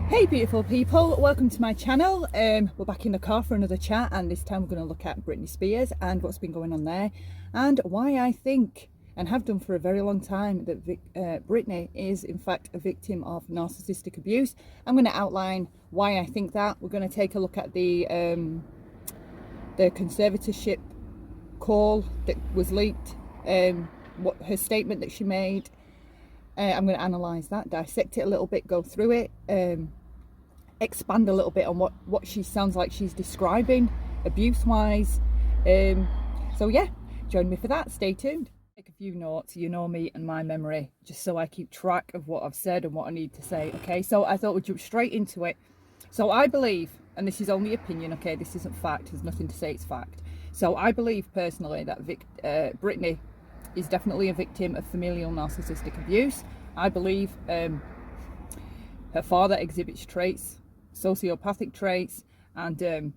Hey beautiful people, welcome to my channel. We're back in the car for another chat, and this time we're going to look at Britney Spears and what's been going on there, and why I think, and have done for a very long time, that Britney is in fact a victim of narcissistic abuse. I'm going to outline why I think that. We're going to take a look at the conservatorship call that was leaked, what her statement that she made. I'm going to analyse that, dissect it a little bit, go through it, expand a little bit on what she sounds like she's describing abuse-wise. So yeah, join me for that. Stay tuned. Take a few notes. You know me and my memory, just so I keep track of what I've said and what I need to say. Okay, so I thought we'd jump straight into it. So I believe, and this is only opinion, okay, this isn't fact, there's nothing to say it's fact. So I believe personally that Britney is definitely a victim of familial narcissistic abuse. I believe her father exhibits traits, sociopathic traits, and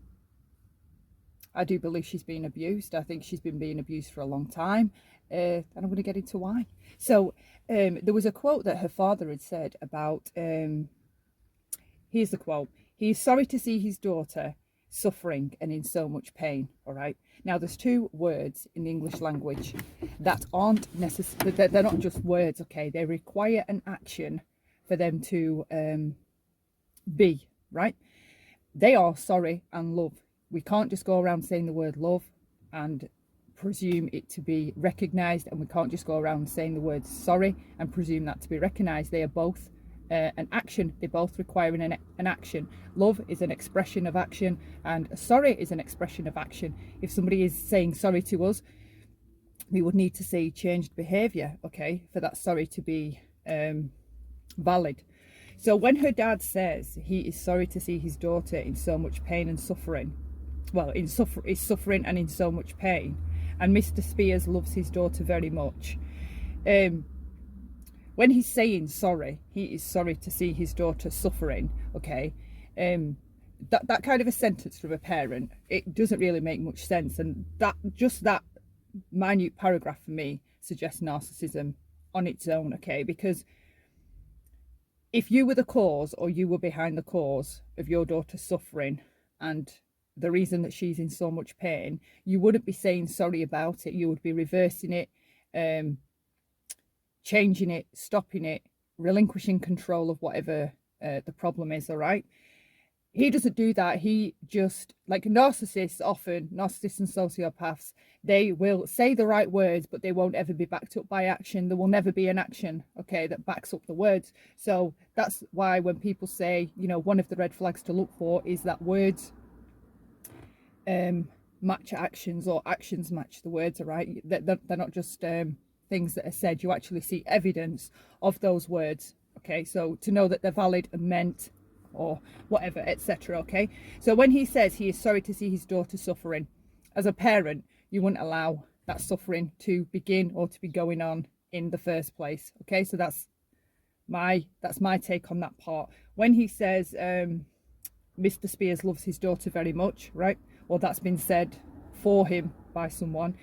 I do believe she's been abused. I think she's been being abused for a long time, and I'm going to get into why. So there was a quote that her father had said about, here's the quote: "He is sorry to see his daughter suffering and in so much pain." All right, now there's two words in the English language that aren't necessary, they're not just words, okay, they require an action for them to be, right? They are sorry and love. We can't just go around saying the word love and presume it to be recognized, and we can't just go around saying the word sorry and presume that to be recognized. They are both an action. They both require an action. Love is an expression of action, and sorry is an expression of action. If somebody is saying sorry to us, we would need to see changed behavior, okay, for that sorry to be valid. So when her dad says he is sorry to see his daughter in so much pain and suffering, well, is suffering and in so much pain, and Mr. Spears loves his daughter very much, when he's saying sorry, he is sorry to see his daughter suffering, okay? That kind of a sentence from a parent, it doesn't really make much sense, and that minute paragraph for me suggests narcissism on its own, okay? Because if you were the cause, or you were behind the cause of your daughter suffering and the reason that she's in so much pain, you wouldn't be saying sorry about it. You would be reversing it, changing it, stopping it, relinquishing control of whatever the problem is, all right? He doesn't do that. He just, like narcissists and sociopaths, they will say the right words, but they won't ever be backed up by action. There will never be an action, okay, that backs up the words. So that's why when people say, you know, one of the red flags to look for is that words match actions, or actions match the words, all right? They're not just things that are said. You actually see evidence of those words, okay? So to know that they're valid and meant, or whatever, etc. okay? So when he says he is sorry to see his daughter suffering, as a parent, you wouldn't allow that suffering to begin or to be going on in the first place, okay? So that's my take on that part. When he says Mr. Spears loves his daughter very much, right? Well, that's been said for him by someone.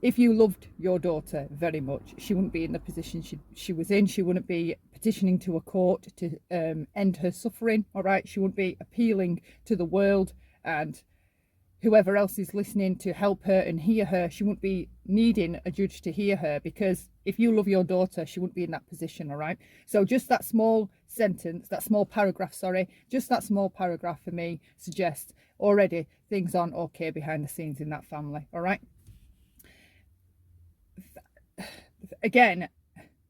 If you loved your daughter very much, she wouldn't be in the position she was in. She wouldn't be petitioning to a court to end her suffering, all right? She wouldn't be appealing to the world and whoever else is listening to help her and hear her. She wouldn't be needing a judge to hear her, because if you love your daughter, she wouldn't be in that position, all right? So just that small sentence, that small paragraph, just that small paragraph for me suggests already things aren't okay behind the scenes in that family, all right? Again,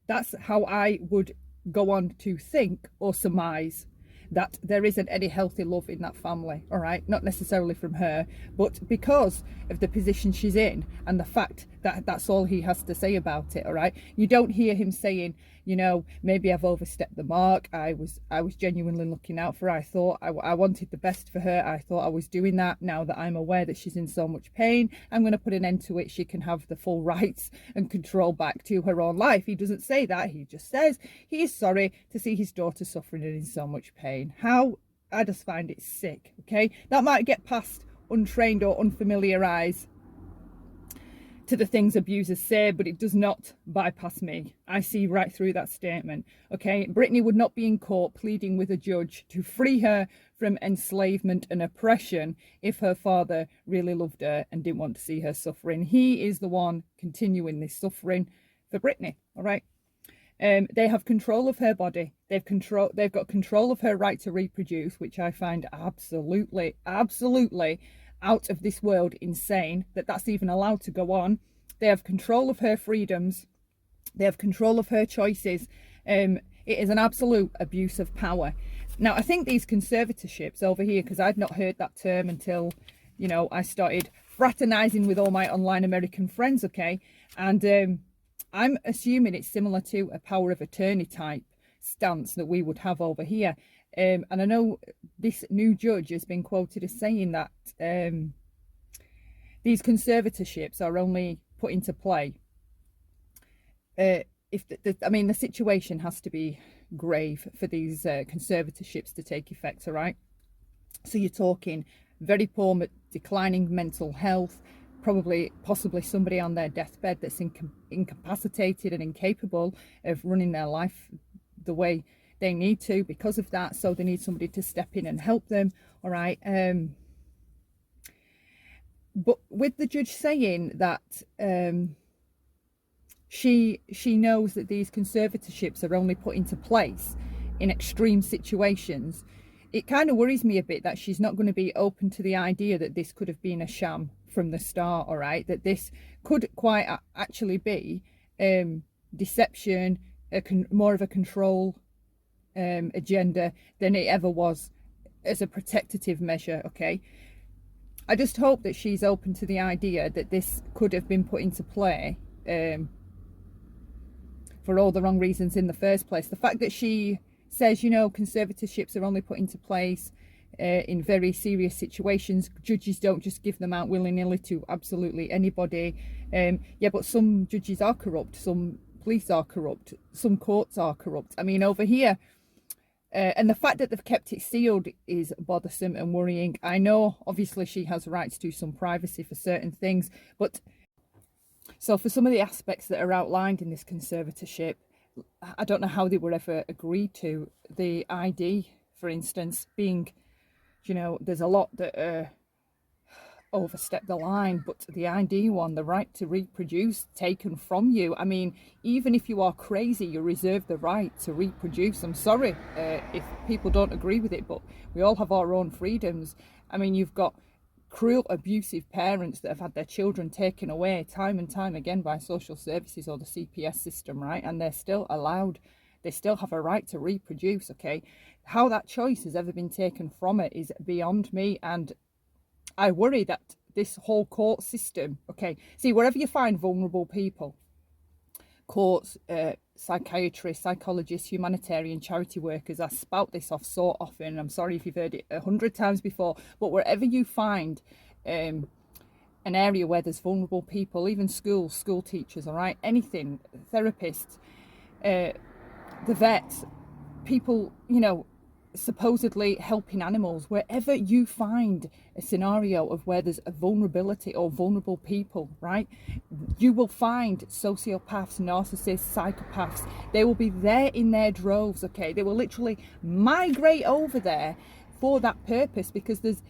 that's how I would go on to think or surmise that there isn't any healthy love in that family, all right? Not necessarily from her, but because of the position she's in and the fact that that's all he has to say about it, all right? You don't hear him saying, you know, maybe I've overstepped the mark. I was genuinely looking out for her. I thought I wanted the best for her. I thought I was doing that. Now that I'm aware that she's in so much pain, I'm going to put an end to it. She can have the full rights and control back to her own life. He doesn't say that. He just says he is sorry to see his daughter suffering and in so much pain. How? I just find it sick, okay? That might get past untrained or unfamiliar eyes to the things abusers say, but it does not bypass me. I see right through that statement. Okay, Britney would not be in court pleading with a judge to free her from enslavement and oppression if her father really loved her and didn't want to see her suffering. He is the one continuing this suffering for Britney. All right. They have control of her body. They've got control of her right to reproduce, which I find absolutely out of this world insane that that's even allowed to go on. They have control of her freedoms. They have control of her choices. It is an absolute abuse of power. Now, I think these conservatorships over here, because I'd not heard that term until, you know, I started fraternizing with all my online American friends, okay? And I'm assuming it's similar to a power of attorney type stance that we would have over here. And I know this new judge has been quoted as saying that these conservatorships are only put into play if I mean, the situation has to be grave for these conservatorships to take effect, all right? So you're talking very poor, declining mental health, possibly somebody on their deathbed that's incapacitated and incapable of running their life the way they need to because of that. So they need somebody to step in and help them, all right? But with the judge saying that she knows that these conservatorships are only put into place in extreme situations, it kind of worries me a bit that she's not going to be open to the idea that this could have been a sham from the start, all right? That this could quite actually be deception, more of a control agenda than it ever was as a protective measure, okay? I just hope that she's open to the idea that this could have been put into play for all the wrong reasons in the first place. The fact that she says, you know, conservatorships are only put into place in very serious situations. Judges don't just give them out willy-nilly to absolutely anybody. Yeah, but some judges are corrupt, some police are corrupt, some courts are corrupt. I mean, over here, and the fact that they've kept it sealed is bothersome and worrying. I know, obviously, she has rights to some privacy for certain things, but so for some of the aspects that are outlined in this conservatorship, I don't know how they were ever agreed to. The ID, for instance, being, you know, there's a lot that overstep the line, but the ID one, the right to reproduce, taken from you. I mean, even if you are crazy, you reserve the right to reproduce. I'm sorry if people don't agree with it, but we all have our own freedoms. I mean, you've got cruel, abusive parents that have had their children taken away time and time again by social services or the CPS system, right? And they're still allowed, they still have a right to reproduce, okay? How that choice has ever been taken from it is beyond me, and I worry that this whole court system, okay, see, wherever you find vulnerable people, courts, psychiatrists, psychologists, humanitarian, charity workers, I spout this off so often, I'm sorry if you've heard it 100 times before, but wherever you find an area where there's vulnerable people, even schools, school teachers, all right, anything, therapists, the vets, people, you know, supposedly helping animals, wherever you find a scenario of where there's a vulnerability or vulnerable people, right, you will find sociopaths, narcissists, psychopaths. They will be there in their droves, okay? They will literally migrate over there for that purpose, because there's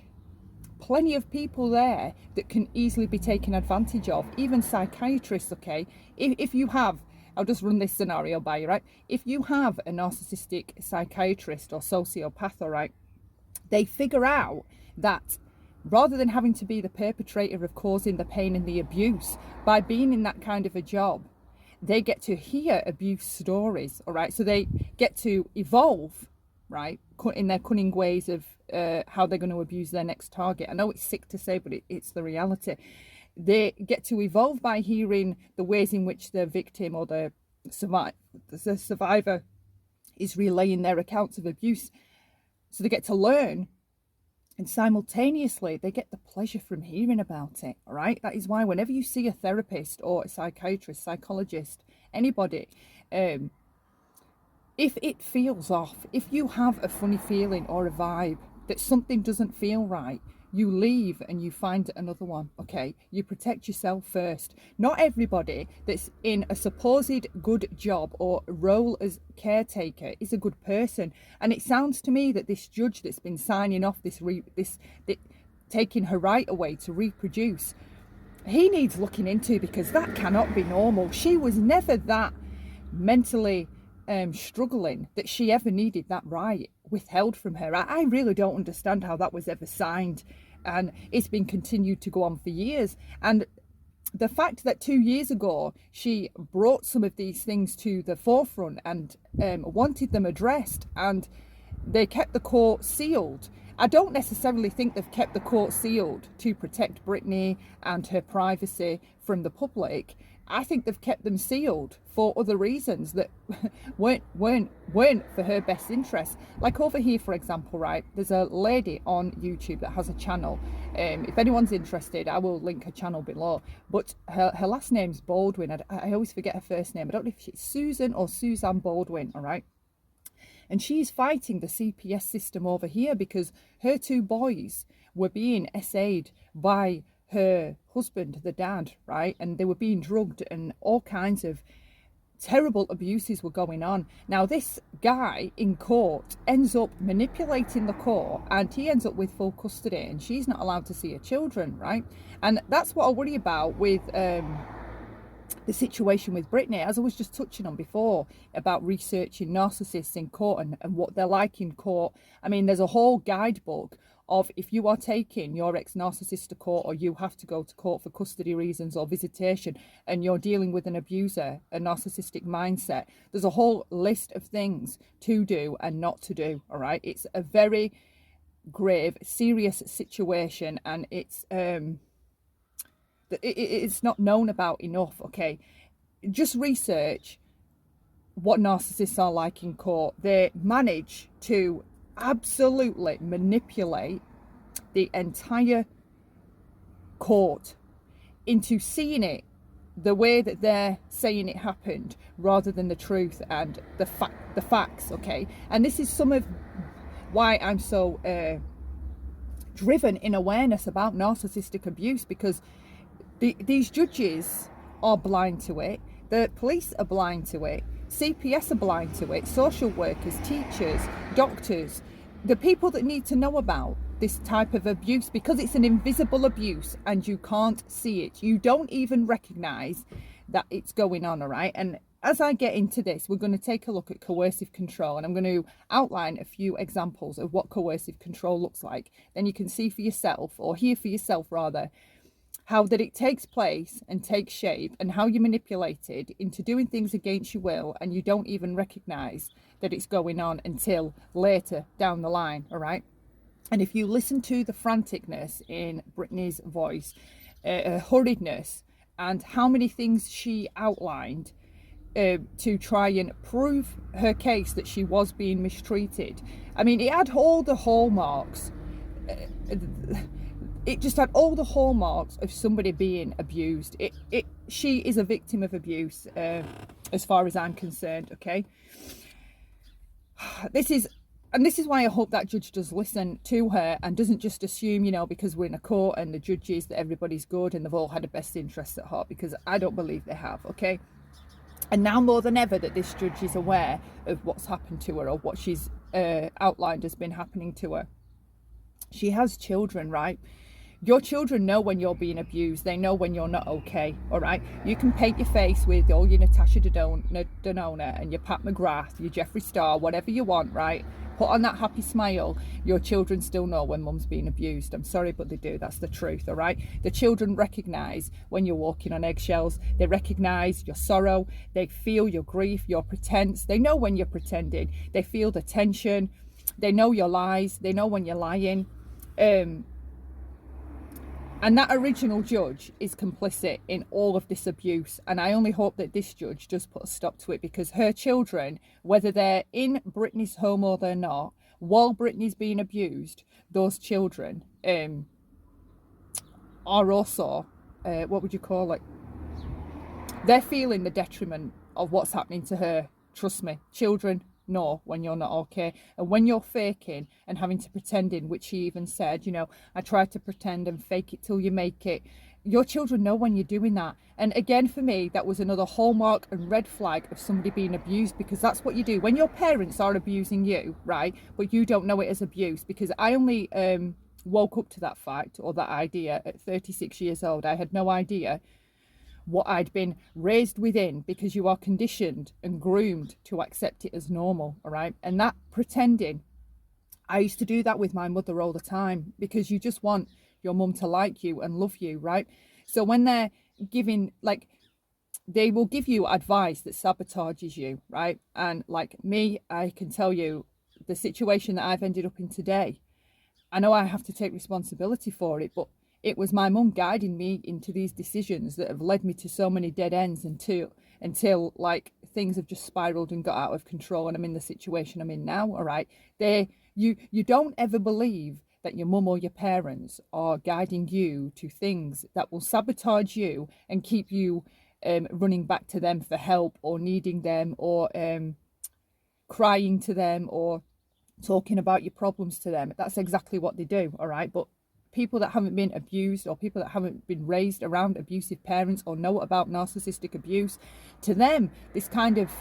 plenty of people there that can easily be taken advantage of, even psychiatrists, okay? If you have, I'll just run this scenario by you, right? If you have a narcissistic psychiatrist or sociopath, all right, they figure out that rather than having to be the perpetrator of causing the pain and the abuse, by being in that kind of a job, they get to hear abuse stories, all right? So they get to evolve, right, in their cunning ways of how they're going to abuse their next target. I know it's sick to say, but it's the reality. They get to evolve by hearing the ways in which the victim or the survivor is relaying their accounts of abuse. So they get to learn, and simultaneously they get the pleasure from hearing about it, all right? That is why whenever you see a therapist or a psychiatrist, psychologist, anybody, if it feels off, if you have a funny feeling or a vibe that something doesn't feel right, you leave and you find another one, okay? You protect yourself first. Not everybody that's in a supposed good job or role as caretaker is a good person. And it sounds to me that this judge that's been signing off this taking her right away to reproduce, he needs looking into, because that cannot be normal. She was never that mentally struggling that she ever needed that right withheld from her. I really don't understand how that was ever signed, and it's been continued to go on for years. And the fact that 2 years ago she brought some of these things to the forefront and wanted them addressed, and they kept the court sealed. I don't necessarily think they've kept the court sealed to protect Britney and her privacy from the public. I think they've kept them sealed for other reasons that weren't for her best interest. Like over here, for example, right, there's a lady on YouTube that has a channel. If anyone's interested, I will link her channel below. But her last name's Baldwin. I always forget her first name. I don't know if she's Susan or Suzanne Baldwin, all right? And she's fighting the CPS system over here because her 2 boys were being SA'd by her husband, the dad, right? And they were being drugged and all kinds of terrible abuses were going on. Now, this guy in court ends up manipulating the court, and he ends up with full custody, and she's not allowed to see her children, right? And that's what I worry about with the situation with Britney, as I was just touching on before, about researching narcissists in court and what they're like in court. I mean, there's a whole guidebook of, if you are taking your ex-narcissist to court, or you have to go to court for custody reasons or visitation, and you're dealing with an abuser, a narcissistic mindset, there's a whole list of things to do and not to do, all right? It's a very grave, serious situation, and it's not known about enough, okay? Just research what narcissists are like in court. They manage to absolutely manipulate the entire court into seeing it the way that they're saying it happened, rather than the truth and the facts, okay? And this is some of why I'm so driven in awareness about narcissistic abuse, because these judges are blind to it, the police are blind to it, CPS are blind to it, social workers, teachers, doctors, the people that need to know about this type of abuse, because it's an invisible abuse and you can't see it. You don't even recognize that it's going on, all right? And as I get into this, we're going to take a look at coercive control, and I'm going to outline a few examples of what coercive control looks like. Then you can see for yourself, or hear for yourself rather, how that it takes place and takes shape, and how you're manipulated into doing things against your will, and you don't even recognize that it's going on until later down the line, all right? And if you listen to the franticness in Britney's voice, her hurriedness, and how many things she outlined to try and prove her case that she was being mistreated, I mean, it had all the hallmarks. It just had all the hallmarks of somebody being abused. She is a victim of abuse, as far as I'm concerned, okay? This is why I hope that judge does listen to her and doesn't just assume, you know, because we're in a court and the judges, that everybody's good and they've all had a best interest at heart, because I don't believe they have, okay? And now more than ever that this judge is aware of what's happened to her, or what she's outlined has been happening to her. She has children, right? Your children know when you're being abused. They know when you're not okay, all right? You can paint your face with all your Natasha Denona and your Pat McGrath, your Jeffree Star, whatever you want, right? Put on that happy smile. Your children still know when mum's being abused. I'm sorry, but they do. That's the truth, all right? The children recognise when you're walking on eggshells. They recognise your sorrow. They feel your grief, your pretense. They know when you're pretending. They feel the tension. They know your lies. They know when you're lying. And that original judge is complicit in all of this abuse. And I only hope that this judge does put a stop to it, because her children, whether they're in Britney's home or they're not, while Britney's being abused, those children are also, what would you call it? They're feeling the detriment of what's happening to her. Trust me, children know when you're not okay. And when you're faking and having to pretending, which he even said, you know, I try to pretend and fake it till you make it. Your children know when you're doing that. And again, for me, that was another hallmark and red flag of somebody being abused, because that's what you do when your parents are abusing you, right? But you don't know it as abuse. Because I only woke up to that fact or that idea at 36 years old. I had no idea what I'd been raised within, because you are conditioned and groomed to accept it as normal, all right? And that pretending, I used to do that with my mother all the time, because you just want your mum to like you and love you, right? So when they're giving, like, they will give you advice that sabotages you, right? And like me, I can tell you the situation that I've ended up in today. I know I have to take responsibility for it, but it was my mum guiding me into these decisions that have led me to so many dead ends until like things have just spiraled and got out of control, and I'm in the situation I'm in now, all right? You don't ever believe that your mum or your parents are guiding you to things that will sabotage you and keep you running back to them for help, or needing them, or crying to them, or talking about your problems to them. That's exactly what they do, all right? But people that haven't been abused, or people that haven't been raised around abusive parents or know about narcissistic abuse, to them this kind of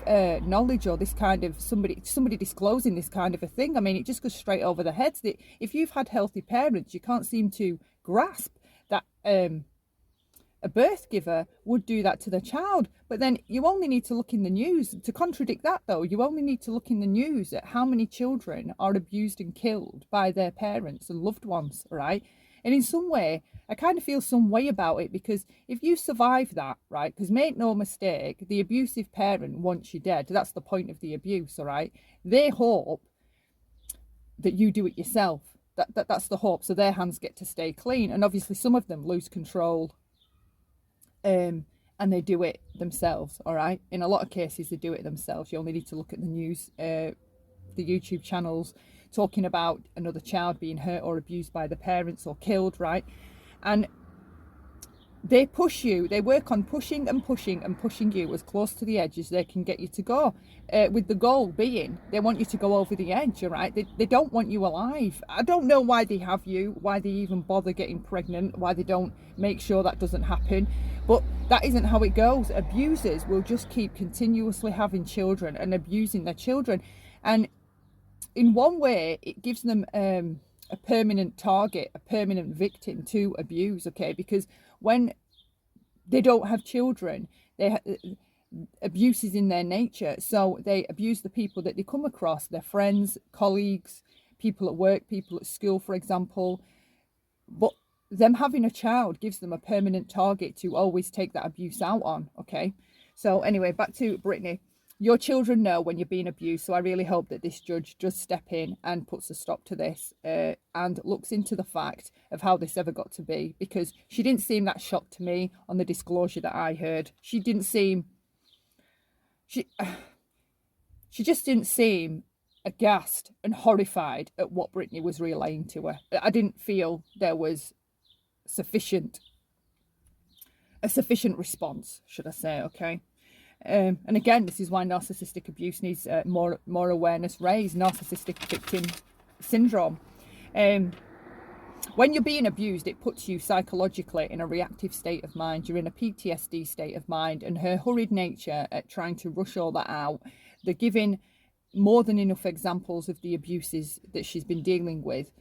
knowledge, or this kind of somebody disclosing this kind of a thing, I mean, it just goes straight over the heads. That if you've had healthy parents, you can't seem to grasp that a birth giver would do that to the child. But then you only need to look in the news to contradict that, though. You only need to look in the news at how many children are abused and killed by their parents and loved ones, right? And in some way, I kind of feel some way about it, because if you survive that, right, because make no mistake, the abusive parent wants you dead. That's the point of the abuse, all right? They hope that you do it yourself. That's the hope. So their hands get to stay clean. And obviously some of them lose control, and they do it themselves, all right? In a lot of cases, they do it themselves. You only need to look at the news, the YouTube channels talking about another child being hurt or abused by the parents or killed, right? And they push you, they work on pushing and pushing and pushing you as close to the edge as they can get you to go, with the goal being they want you to go over the edge, all right? They don't want you alive. I don't know why they have you, why they even bother getting pregnant, why they don't make sure that doesn't happen. But that isn't how it goes. Abusers will just keep continuously having children and abusing their children. And in one way, it gives them a permanent target, a permanent victim to abuse, okay? Because when they don't have children, abuse is in their nature. So they abuse the people that they come across, their friends, colleagues, people at work, people at school, for example. But them having a child gives them a permanent target to always take that abuse out on, okay? So anyway, back to Britney. Your children know when you're being abused, so I really hope that this judge does step in and puts a stop to this, and looks into the fact of how this ever got to be, because she didn't seem that shocked to me on the disclosure that I heard. She didn't seem, she just didn't seem aghast and horrified at what Britney was relaying to her. I didn't feel there was a sufficient response, should I say, okay? And again, this is why narcissistic abuse needs more awareness raised. Narcissistic victim syndrome. When you're being abused, it puts you psychologically in a reactive state of mind. You're in a PTSD state of mind, and her hurried nature at trying to rush all that out, they're giving more than enough examples of the abuses that she's been dealing with.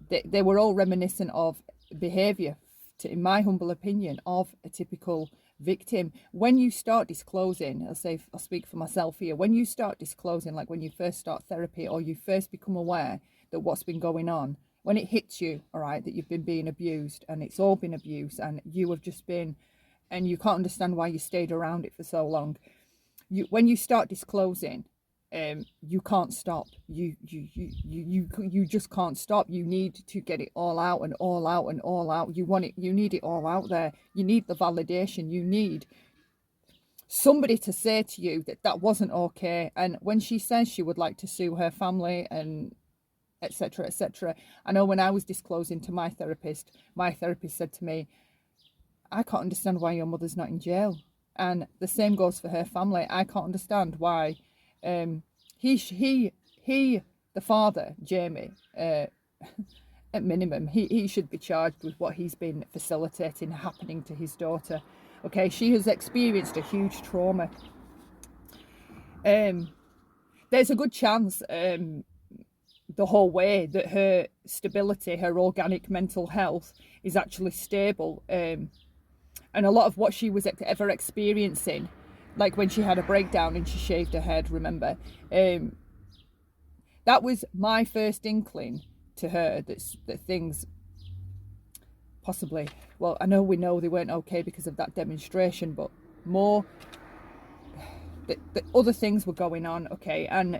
They were all reminiscent of behaviour, in my humble opinion, of a typical victim. When you start disclosing, I'll speak for myself here, when you start disclosing, like when you first start therapy or you first become aware that what's been going on, when it hits you, all right, that you've been being abused and it's all been abuse and you have just been, and you can't understand why you stayed around it for so long, when you start disclosing, you can't stop. You just can't stop. You need to get it all out and all out and all out. You want it, you need it all out there. You need the validation. You need somebody to say to you that that wasn't okay. And when she says she would like to sue her family and etc., etc., I know when I was disclosing to my therapist said to me, I can't understand why your mother's not in jail. And the same goes for her family. I can't understand why the father, Jamie, at minimum, he should be charged with what he's been facilitating happening to his daughter. Okay, she has experienced a huge trauma. There's a good chance the whole way that her stability, her organic mental health is actually stable. And a lot of what she was ever experiencing, like when she had a breakdown and she shaved her head, remember? That was my first inkling to her that things possibly, well, I know we know they weren't okay because of that demonstration, but more that other things were going on, okay? And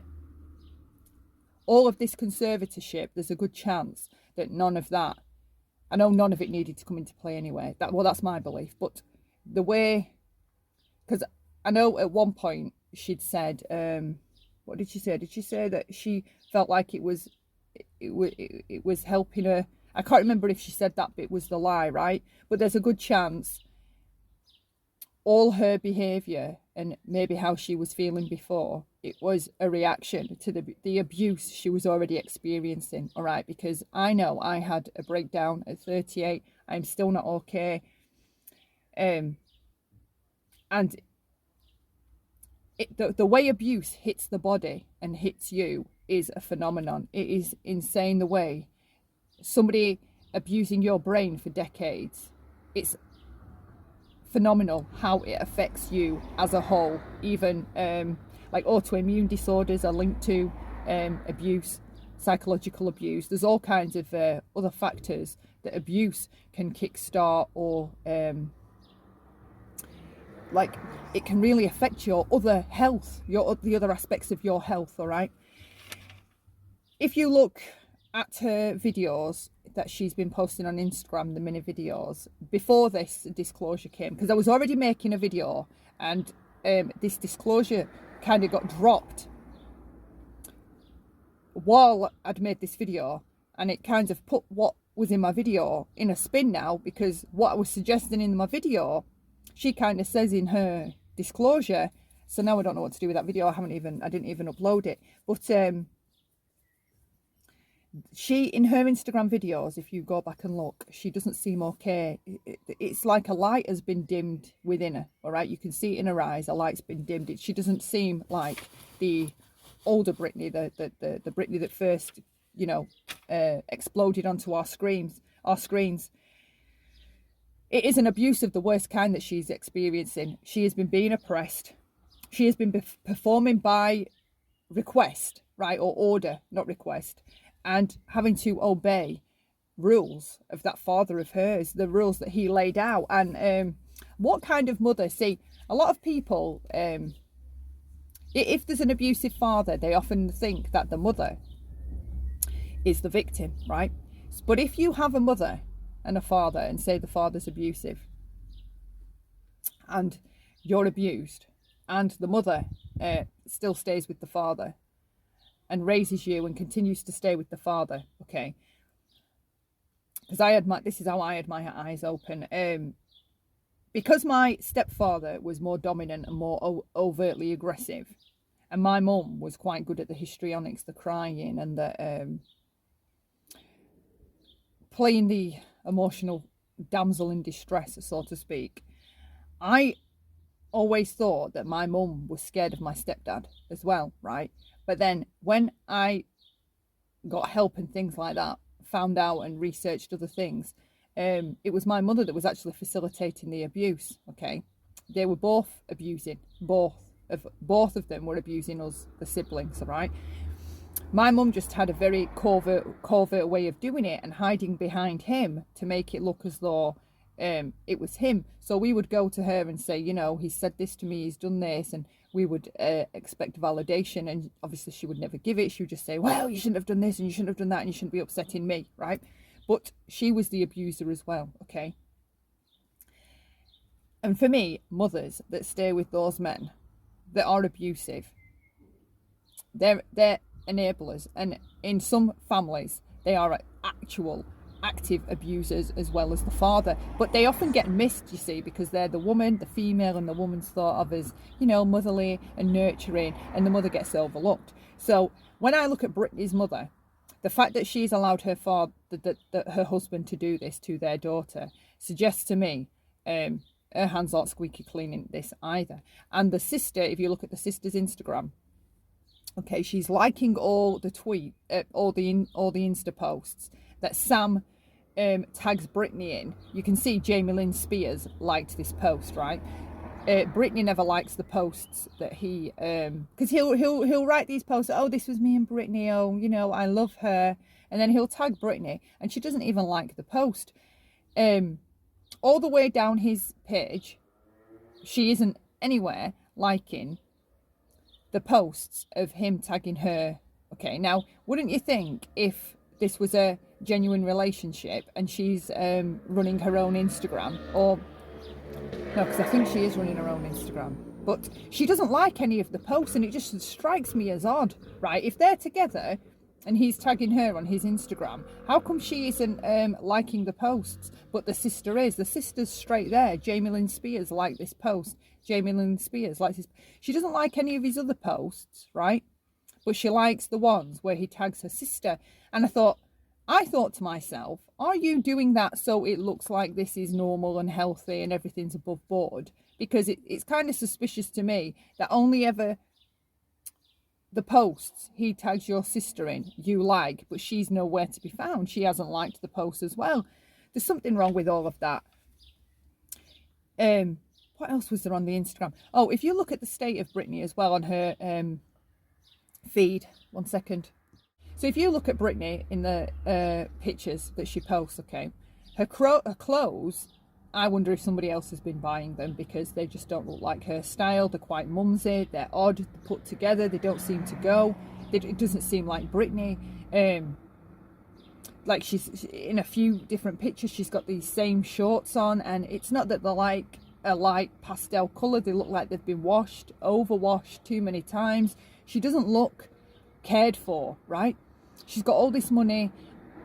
all of this conservatorship, there's a good chance that none of that, I know none of it needed to come into play anyway. That's my belief. But the way, because I know at one point she'd said, what did she say? Did she say that she felt like it was helping her? I can't remember if she said that bit was the lie, right? But there's a good chance all her behaviour and maybe how she was feeling before, it was a reaction to the abuse she was already experiencing, all right? Because I know I had a breakdown at 38. I'm still not okay. And the way abuse hits the body and hits you is a phenomenon. It is insane the way somebody abusing your brain for decades, it's phenomenal how it affects you as a whole. Even like autoimmune disorders are linked to abuse, psychological abuse. There's all kinds of other factors that abuse can kickstart, or like it can really affect your other health, the other aspects of your health, all right? If you look at her videos that she's been posting on Instagram, the mini videos, before this disclosure came, because I was already making a video and this disclosure kind of got dropped while I'd made this video, and it kind of put what was in my video in a spin now, because what I was suggesting in my video, she kind of says in her disclosure. So now I don't know what to do with that video. I didn't even upload it. But she, in her Instagram videos, if you go back and look, she doesn't seem okay. It's like a light has been dimmed within her, all right? You can see it in her eyes, a light's been dimmed. She doesn't seem like the older Britney, the Britney that first, you know, exploded onto our screens. It is an abuse of the worst kind that she's experiencing. She has been being oppressed. She has been performing by request, right, or order, not request, and having to obey rules of that father of hers, the rules that he laid out. And what kind of mother? See, a lot of people, if there's an abusive father, they often think that the mother is the victim, right? But if you have a mother and a father, and say the father's abusive and you're abused, and the mother still stays with the father and raises you and continues to stay with the father, okay? Because this is how I had my eyes open. Because my stepfather was more dominant and more overtly aggressive, and my mum was quite good at the histrionics, the crying, and the playing the emotional damsel in distress, so to speak, I always thought that my mum was scared of my stepdad as well, right? But then when I got help and things like that, found out and researched other things, it was my mother that was actually facilitating the abuse, okay? They were both abusing, both of them were abusing us, the siblings, all right? My mum just had a very covert way of doing it and hiding behind him to make it look as though it was him. So we would go to her and say, you know, he said this to me, he's done this, and we would expect validation, and obviously she would never give it. She would just say, well, you shouldn't have done this and you shouldn't have done that and you shouldn't be upsetting me, right? But she was the abuser as well, okay? And for me, mothers that stay with those men that are abusive, they're enablers, and in some families they are actual active abusers as well as the father, but they often get missed, you see, because they're the woman, the female, and the woman's thought of as, you know, motherly and nurturing, and the mother gets overlooked. So when I look at Britney's mother, the fact that she's allowed her father, her husband, to do this to their daughter suggests to me her hands aren't squeaky clean in this either. And the sister, if you look at the sister's Instagram, okay, she's liking all the all the Insta posts that Sam tags Britney in. You can see Jamie Lynn Spears liked this post, right? Britney never likes the posts that he, because he'll write these posts. Oh, this was me and Britney. Oh, you know, I love her, and then he'll tag Britney, and she doesn't even like the post. All the way down his page, she isn't anywhere liking the posts of him tagging her. Okay, now wouldn't you think if this was a genuine relationship and she's running her own Instagram, or no, because I think she is running her own Instagram, but she doesn't like any of the posts, and it just strikes me as odd, right? If they're together and he's tagging her on his Instagram, how come she isn't liking the posts, but the sister is? The sister's straight there. Jamie Lynn Spears liked this post. Jamie Lynn Spears likes this. She doesn't like any of his other posts, right? But she likes the ones where he tags her sister. And I thought to myself, are you doing that so it looks like this is normal and healthy and everything's above board? Because it's kind of suspicious to me that only ever the posts he tags your sister in you like, but she's nowhere to be found. She hasn't liked the post as well. There's something wrong with all of that. What else was there on the Instagram? Oh, if you look at the state of Britney as well on her feed, 1 second. So if you look at Britney in the pictures that she posts, okay, her clothes, I wonder if somebody else has been buying them, because they just don't look like her style. They're quite mumsy, they're odd, they're put together, they don't seem to go. It doesn't seem like Britney. Like she's in a few different pictures, she's got these same shorts on, and it's not that they're like a light pastel colour. They look like they've been overwashed too many times. She doesn't look cared for, right? She's got all this money.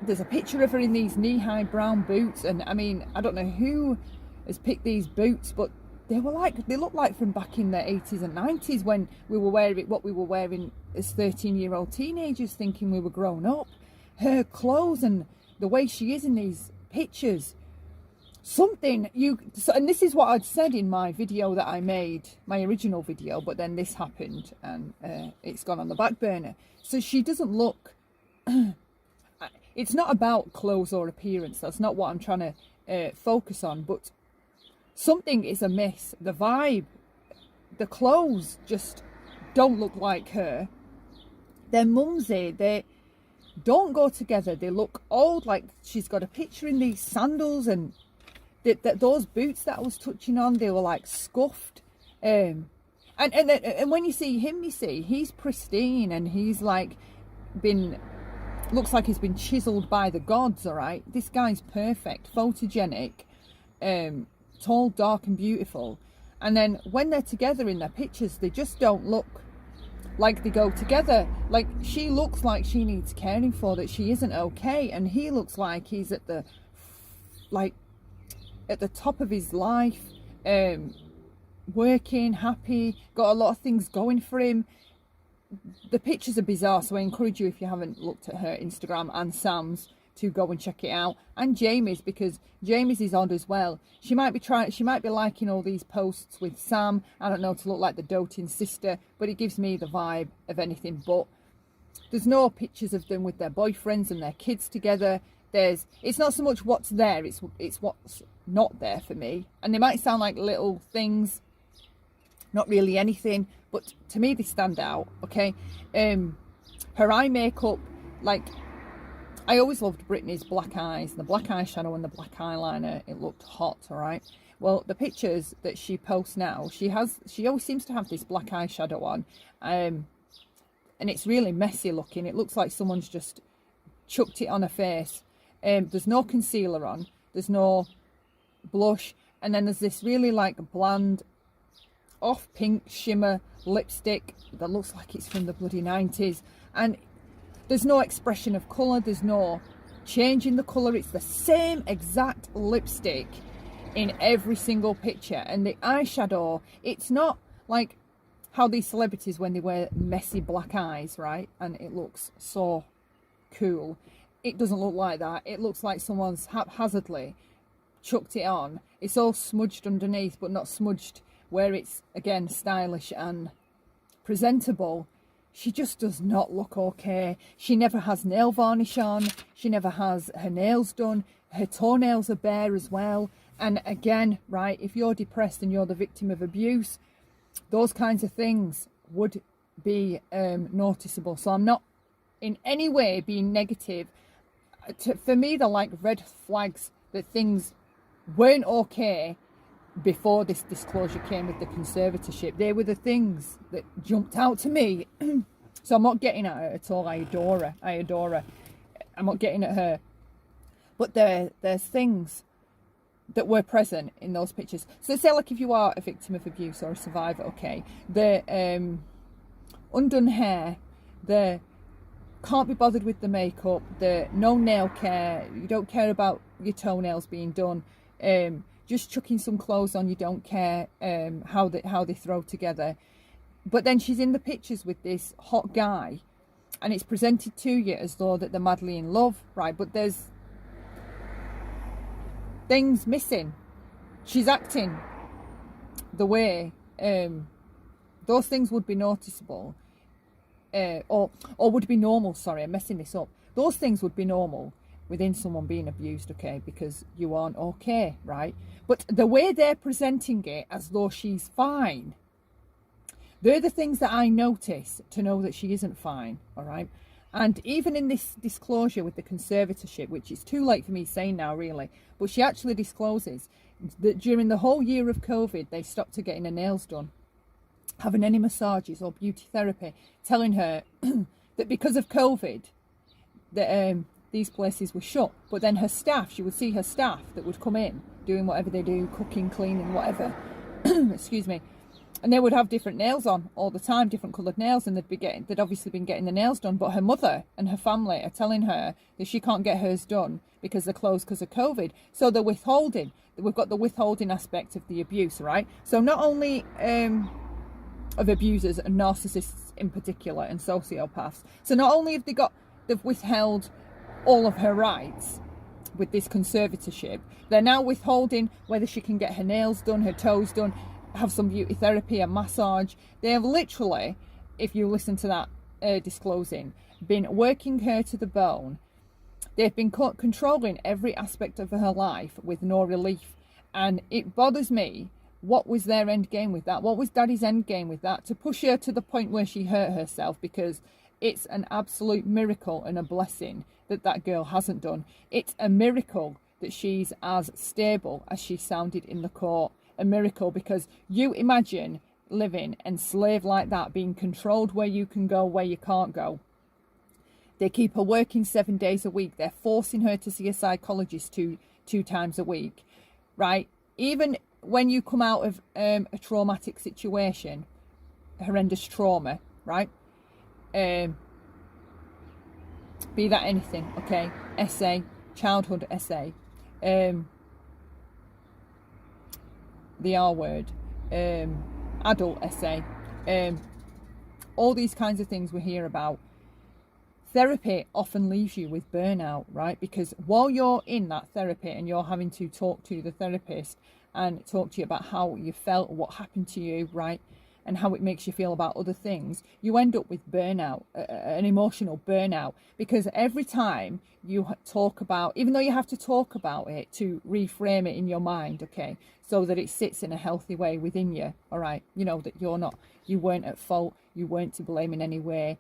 There's a picture of her in these knee-high brown boots, and I mean, I don't know who has picked these boots, but they look like from back in the 80s and 90s when we were wearing what we were wearing as 13-year-old teenagers, thinking we were grown up. Her clothes and the way she is in these pictures, and this is what I'd said in my video that I made, my original video, but then this happened and it's gone on the back burner. So she doesn't look it's not about clothes or appearance, that's not what I'm trying to focus on, but something is amiss. The vibe, the clothes just don't look like her. They're mumsy, they don't go together, they look old. Like she's got a picture in these sandals, and those boots that I was touching on, they were like scuffed. And when you see him, you see he's pristine, and he's like looks like he's been chiseled by the gods. All right, this guy's perfect, photogenic, tall, dark and beautiful. And then when they're together in their pictures, they just don't look like they go together. Like she looks like she needs caring for, that she isn't okay, and he looks like he's at the top of his life, working, happy, got a lot of things going for him. The pictures are bizarre, so I encourage you, if you haven't looked at her Instagram and Sam's, to go and check it out, and Jamie's, because Jamie's is odd as well. She might be liking all these posts with Sam, I don't know, to look like the doting sister, but it gives me the vibe of anything but. There's no pictures of them with their boyfriends and their kids together. It's not so much what's there, it's what's not there for me. And they might sound like little things, not really anything, but to me they stand out. Okay, her eye makeup, like I always loved Britney's black eyes, the black eyeshadow and the black eyeliner. It looked hot. All right, well, the pictures that she posts now, she always seems to have this black eyeshadow on, and it's really messy looking. It looks like someone's just chucked it on her face. There's no concealer on, there's no blush, and then there's this really like bland off pink shimmer lipstick that looks like it's from the bloody 90s, and there's no expression of colour, there's no changing the colour. It's the same exact lipstick in every single picture. And the eyeshadow, it's not like how these celebrities, when they wear messy black eyes, right? And it looks so cool. It doesn't look like that. It looks like someone's haphazardly chucked it on. It's all smudged underneath, but not smudged where it's, again, stylish and presentable. She just does not look okay. She never has nail varnish on. She never has her nails done. Her toenails are bare as well. And again, right, if you're depressed and you're the victim of abuse, those kinds of things would be noticeable. So I'm not in any way being negative. For me, they're like red flags that things weren't okay before this disclosure came with the conservatorship. They were the things that jumped out to me. So I'm not getting at her at all. I adore her. I'm not getting at her. But there's things that were present in those pictures. So say like if you are a victim of abuse or a survivor, okay, the undone hair, the can't be bothered with the makeup, the no nail care, you don't care about your toenails being done, just chucking some clothes on, you don't care how they throw together. But then she's in the pictures with this hot guy, and it's presented to you as though that they're madly in love, right? But there's things missing. She's acting the way those things would be noticeable, or would be normal. Sorry, I'm messing this up. Those things would be normal within someone being abused, okay, because you aren't okay, right? But the way they're presenting it as though she's fine, they're the things that I notice to know that she isn't fine, all right? And even in this disclosure with the conservatorship, which is too late for me saying now, really, but she actually discloses that during the whole year of COVID, they stopped her getting her nails done, having any massages or beauty therapy, telling her that because of COVID, that these places were shut. But then her staff, she would see her staff that would come in, doing whatever they do, cooking, cleaning, whatever, excuse me, and they would have different nails on all the time, different coloured nails, and they'd obviously been getting the nails done. But her mother and her family are telling her that she can't get hers done because they're closed because of COVID. So they're withholding. We've got the withholding aspect of the abuse, right? So not only of abusers and narcissists in particular and sociopaths. So not only have they've withheld all of her rights with this conservatorship, they're now withholding whether she can get her nails done, her toes done, have some beauty therapy, a massage. They have literally, if you listen to that disclosing, been working her to the bone. They've been controlling every aspect of her life with no relief. And it bothers me. What was their end game with that? What was Daddy's end game with that? To push her to the point where she hurt herself, because it's an absolute miracle and a blessing that girl hasn't done. It's a miracle that she's as stable as she sounded in the court. A miracle, because you imagine living enslaved like that, being controlled where you can go, where you can't go. They keep her working 7 days a week. They're forcing her to see a psychologist two times a week, right? Even when you come out of a traumatic situation, horrendous trauma, right? Be that anything, okay? Essay, childhood essay, the R word, adult essay, all these kinds of things we hear about. Therapy often leaves you with burnout, right? Because while you're in that therapy and you're having to talk to the therapist and talk to you about how you felt, what happened to you, right? And how it makes you feel about other things, you end up with burnout, an emotional burnout, because every time you talk about, even though you have to talk about it to reframe it in your mind, okay, so that it sits in a healthy way within you, all right, you know that you weren't at fault, you weren't to blame in any way,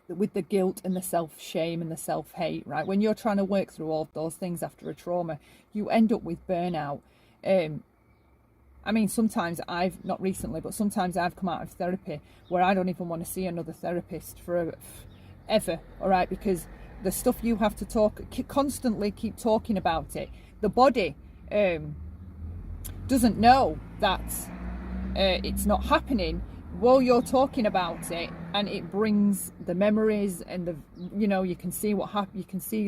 with the guilt and the self-shame and the self-hate, right? When you're trying to work through all of those things after a trauma, you end up with burnout. I mean, sometimes not recently, but sometimes I've come out of therapy where I don't even want to see another therapist for ever, all right? Because the stuff you have to constantly keep talking about it. The body doesn't know that it's not happening while you're talking about it, and it brings the memories and the, you know, you can see what happened, you can see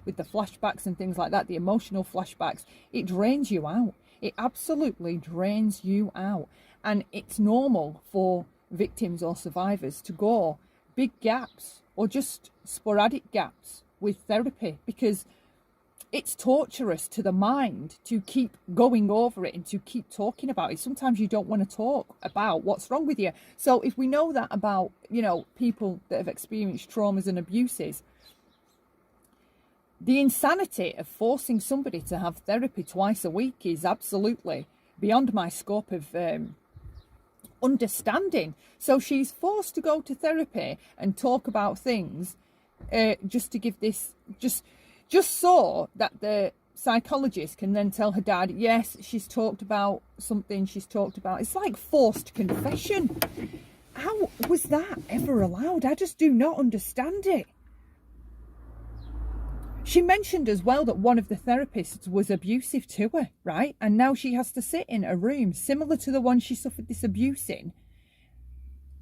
with the flashbacks and things like that, the emotional flashbacks, it drains you out. It absolutely drains you out. And it's normal for victims or survivors to go big gaps or just sporadic gaps with therapy, because it's torturous to the mind to keep going over it and to keep talking about it. Sometimes you don't want to talk about what's wrong with you. So if we know that about, you know, people that have experienced traumas and abuses, the insanity of forcing somebody to have therapy twice a week is absolutely beyond my scope of understanding. So she's forced to go to therapy and talk about things just to give this, just so that the psychologist can then tell her dad, yes, she's talked about something, she's talked about. It's like forced confession. How was that ever allowed? I just do not understand it. She mentioned as well that one of the therapists was abusive to her, right? And now she has to sit in a room similar to the one she suffered this abuse in.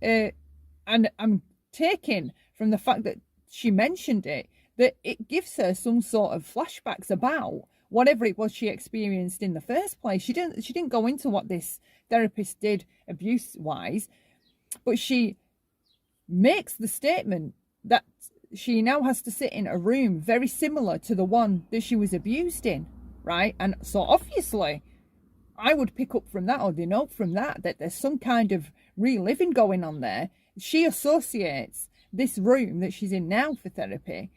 And I'm taking from the fact that she mentioned it, that it gives her some sort of flashbacks about whatever it was she experienced in the first place. She didn't go into what this therapist did abuse-wise, but she makes the statement that she now has to sit in a room very similar to the one that she was abused in, right? And so obviously I would pick up from that, or denote from that, that there's some kind of reliving going on there. She associates this room that she's in now for therapy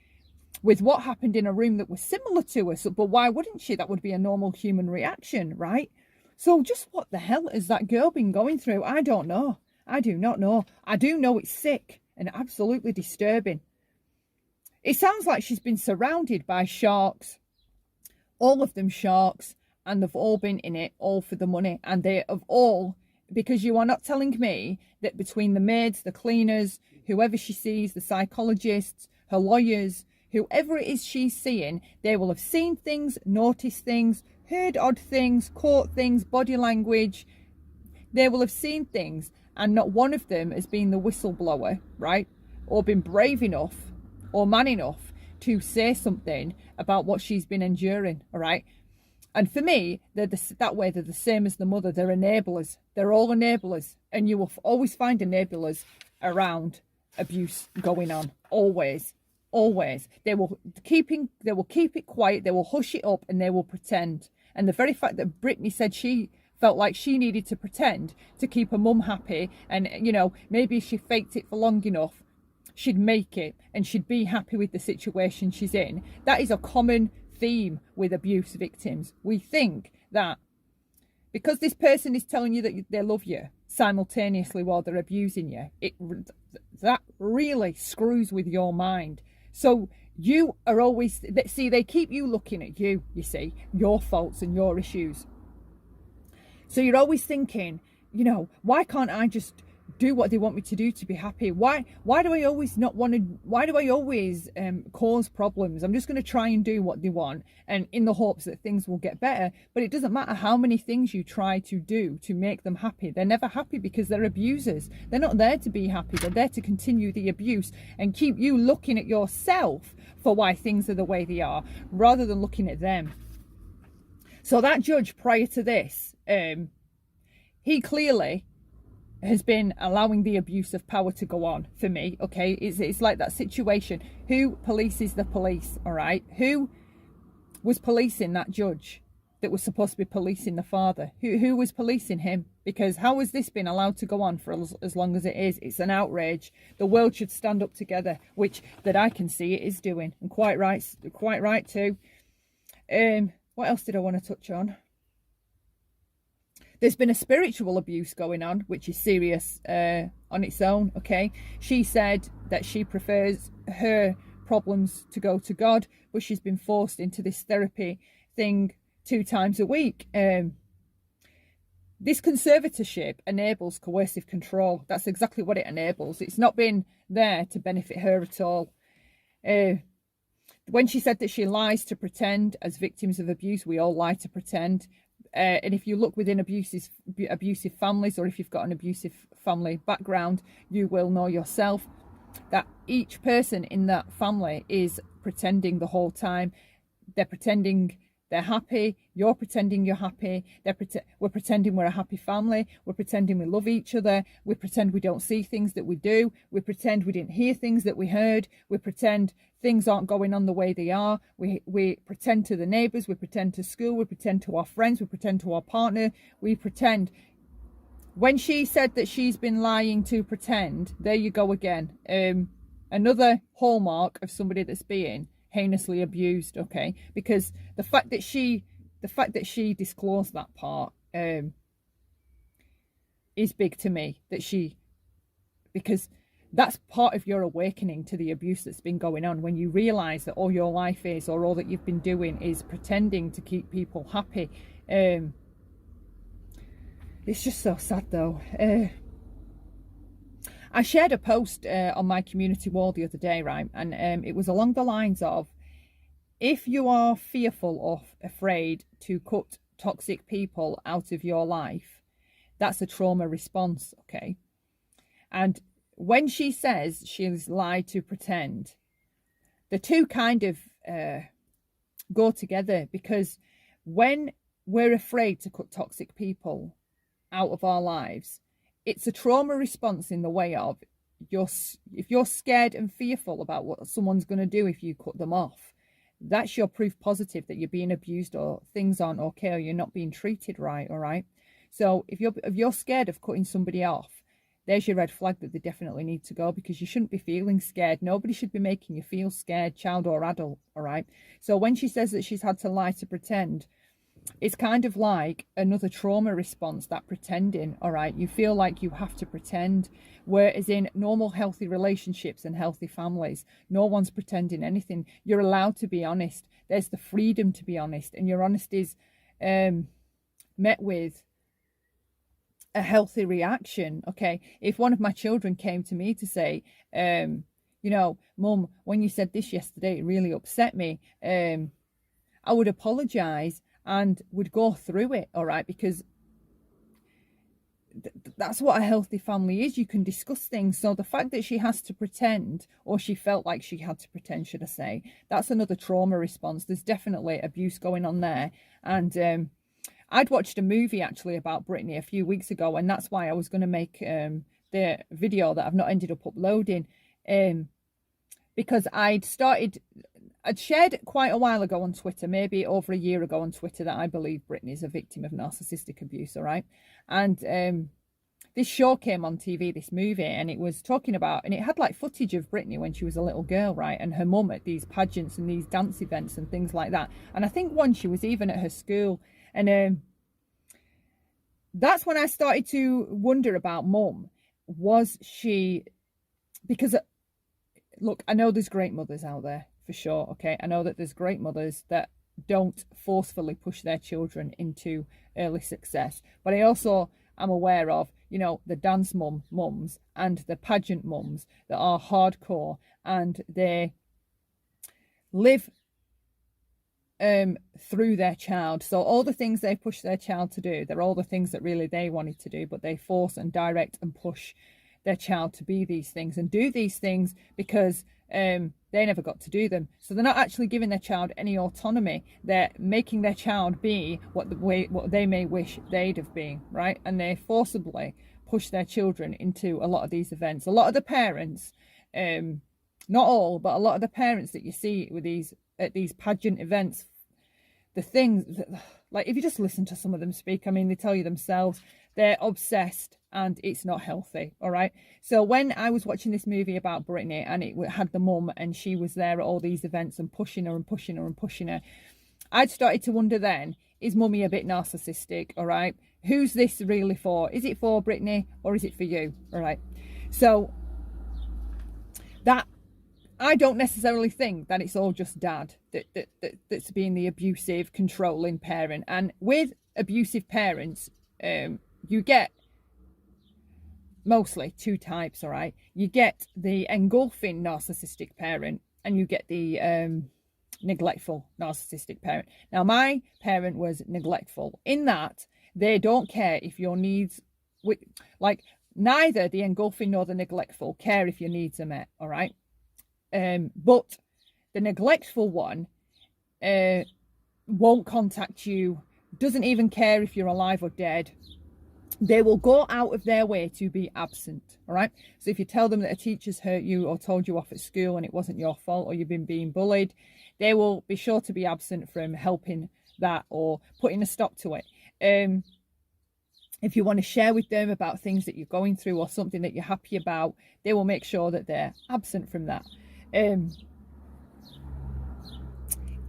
with what happened in a room that was similar to her. So, but why wouldn't she? That would be a normal human reaction, right? So just what the hell has that girl been going through? I don't know. I do not know. I do know it's sick and absolutely disturbing. It sounds like she's been surrounded by sharks, all of them sharks, and they've all been in it, all for the money. And they have all, because you are not telling me that between the maids, the cleaners, whoever she sees, the psychologists, her lawyers, whoever it is she's seeing, they will have seen things, noticed things, heard odd things, caught things, body language. They will have seen things, and not one of them has been the whistleblower, right? Or been brave enough or man enough to say something about what she's been enduring, all right? And for me, they're that way, they're the same as the mother. They're enablers. They're all enablers. And you will always find enablers around abuse going on. Always. Always. They will keep it quiet. They will hush it up and they will pretend. And the very fact that Britney said she felt like she needed to pretend to keep her mum happy, and, you know, maybe if she faked it for long enough, she'd make it and she'd be happy with the situation she's in. That is a common theme with abuse victims. We think that because this person is telling you that they love you simultaneously while they're abusing you, that really screws with your mind. So you are always, see, they keep you looking at you, you see, your faults and your issues. So you're always thinking, you know, why can't I just do what they want me to do to be happy? Why do I always not want to, why do I always cause problems? I'm just going to try and do what they want, and in the hopes that things will get better. But it doesn't matter how many things you try to do to make them happy. They're never happy because they're abusers. They're not there to be happy. They're there to continue the abuse and keep you looking at yourself for why things are the way they are, rather than looking at them. So that judge prior to this, he clearly has been allowing the abuse of power to go on, for me, okay? It's like that situation. Who polices the police, all right? Who was policing that judge that was supposed to be policing the father? Who was policing him? Because how has this been allowed to go on for as long as it is? It's an outrage. The world should stand up together, which that I can see it is doing, and quite right too. What else did I want to touch on? There's been a spiritual abuse going on, which is serious on its own, okay? She said that she prefers her problems to go to God, but she's been forced into this therapy thing 2 times a week. This conservatorship enables coercive control. That's exactly what it enables. It's not been there to benefit her at all. When she said that she lies to pretend, as victims of abuse, we all lie to pretend. And if you look within abusive families, or if you've got an abusive family background, you will know yourself that each person in that family is pretending the whole time. They're pretending they're happy. You're pretending you're happy. We're pretending we're a happy family. We're pretending we love each other. We pretend we don't see things that we do. We pretend we didn't hear things that we heard. We pretend things aren't going on the way they are. We pretend to the neighbours. We pretend to school. We pretend to our friends. We pretend to our partner. We pretend. When she said that she's been lying to pretend, there you go again. Another hallmark of somebody that's being heinously abused, okay? Because the fact that she disclosed that part is big to me. Because that's part of your awakening to the abuse that's been going on, when you realize that all your life is, or all that you've been doing, is pretending to keep people happy. It's just so sad though. I shared a post on my community wall the other day, right? And it was along the lines of, if you are fearful or afraid to cut toxic people out of your life, that's a trauma response, okay? And when she says she's lied to pretend, the two kind of go together, because when we're afraid to cut toxic people out of our lives, it's a trauma response in the way of, if you're scared and fearful about what someone's going to do if you cut them off, that's your proof positive that you're being abused, or things aren't okay, or you're not being treated right. All right. So if you're scared of cutting somebody off, there's your red flag that they definitely need to go, because you shouldn't be feeling scared. Nobody should be making you feel scared, child or adult. All right. So when she says that she's had to lie to pretend, it's kind of like another trauma response, that pretending. All right. You feel like you have to pretend, whereas in normal healthy relationships and healthy families, no one's pretending anything. You're allowed to be honest. There's the freedom to be honest, and your honesty is met with a healthy reaction. Okay. If one of my children came to me to say, you know, Mum, when you said this yesterday, it really upset me, I would apologize and would go through it. All right. Because that's what a healthy family is. You can discuss things. So the fact that she has to pretend, or she felt like she had to pretend, should I say, that's another trauma response. There's definitely abuse going on there. And I'd watched a movie actually about Britney a few weeks ago, and that's why I was going to make the video that I've not ended up uploading, because I'd shared it quite a while ago on Twitter, maybe over a year ago on Twitter, that I believe Britney is a victim of narcissistic abuse, all right? And this show came on TV, this movie, and it was talking about, and it had like footage of Britney when she was a little girl, right? And her mum at these pageants and these dance events and things like that. And I think once she was even at her school. And that's when I started to wonder about Mum. Was she, because look, I know there's great mothers out there, for sure, okay? I know that there's great mothers that don't forcefully push their children into early success. But I also am aware of, you know, the dance mums and the pageant mums that are hardcore, and they live through their child. So all the things they push their child to do, they're all the things that really they wanted to do, but they force and direct and push their child to be these things and do these things because they never got to do them. So they're not actually giving their child any autonomy. They're making their child be what they may wish they'd have been, right? And they forcibly push their children into a lot of these events. A lot of the parents, not all, but a lot of the parents that you see with at these pageant events, the things that, like, if you just listen to some of them speak, I mean, they tell you themselves, they're obsessed, and it's not healthy. All right. So when I was watching this movie about Britney, and it had the mum, and she was there at all these events and pushing her and pushing her and pushing her, I'd started to wonder then, is mummy a bit narcissistic? All right. Who's this really for? Is it for Britney, or is it for you? All right. So that, I don't necessarily think that it's all just dad that's being the abusive, controlling parent. And with abusive parents, you get mostly two types, all right? You get the engulfing narcissistic parent, and you get the neglectful, narcissistic parent. Now, my parent was neglectful in that they don't care if your needs, like neither the engulfing nor the neglectful care if your needs are met, all right? But the neglectful one won't contact you, doesn't even care if you're alive or dead. They will go out of their way to be absent, all right? So if you tell them that a teacher's hurt you or told you off at school and it wasn't your fault or you've been being bullied, they will be sure to be absent from helping that or putting a stop to it. If you want to share with them about things that you're going through or something that you're happy about, they will make sure that they're absent from that.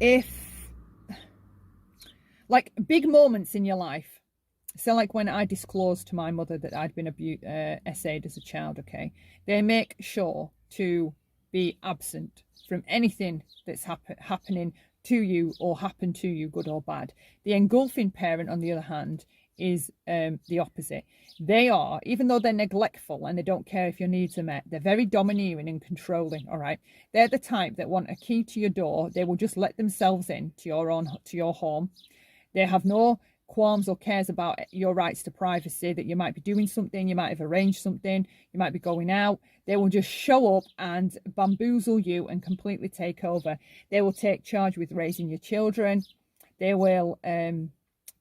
If, like, big moments in your life, so like when I disclosed to my mother that I'd been SA'd as a child, okay, they make sure to be absent from anything that's happening to you or happened to you, good or bad. The engulfing parent, on the other hand, is the opposite. They are, even though they're neglectful and they don't care if your needs are met, they're very domineering and controlling, all right? They're the type that want a key to your door. They will just let themselves in to your home. They have no qualms or cares about your rights to privacy, that you might be doing something, you might have arranged something, you might be going out. They will just show up and bamboozle you and completely take over. They will take charge with raising your children. They will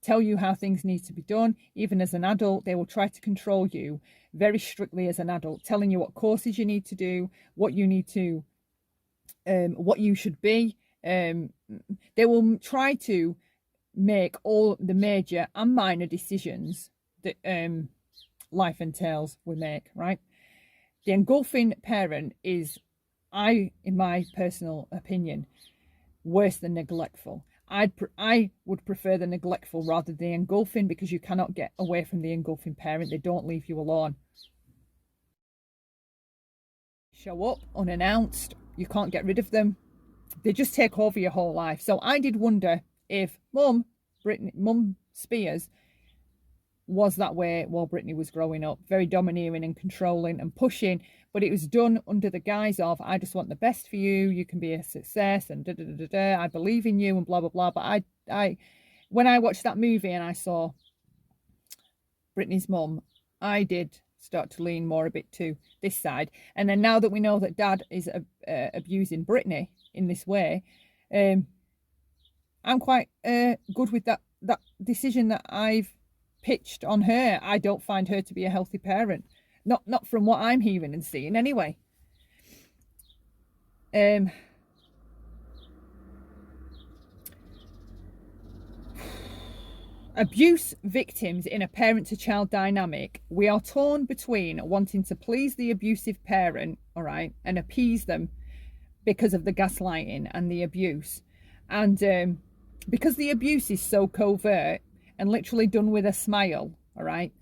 tell you how things need to be done. Even as an adult, they will try to control you very strictly as an adult, telling you what courses you need to do, what you need to, what you should be. They will try to make all the major and minor decisions that life entails we make, right? The engulfing parent is, in my personal opinion, worse than neglectful. I would prefer the neglectful rather than the engulfing, because you cannot get away from the engulfing parent. They don't leave you alone. Show up unannounced. You can't get rid of them. They just take over your whole life. So I did wonder if Mum Spears was that way while Britney was growing up, very domineering and controlling and pushing, but it was done under the guise of, I just want the best for you, you can be a success, and I believe in you, and blah blah blah. But I when I watched that movie and I saw Britney's mum, I did start to lean more a bit to this side. And then now that we know that Dad is abusing Britney in this way, I'm quite good with that decision that I've pitched on her. I don't find her to be a healthy parent, not from what I'm hearing and seeing anyway. Abuse victims in a parent-to-child dynamic, we are torn between wanting to please the abusive parent, all right, and appease them because of the gaslighting and the abuse. And because the abuse is so covert and literally done with a smile, all right,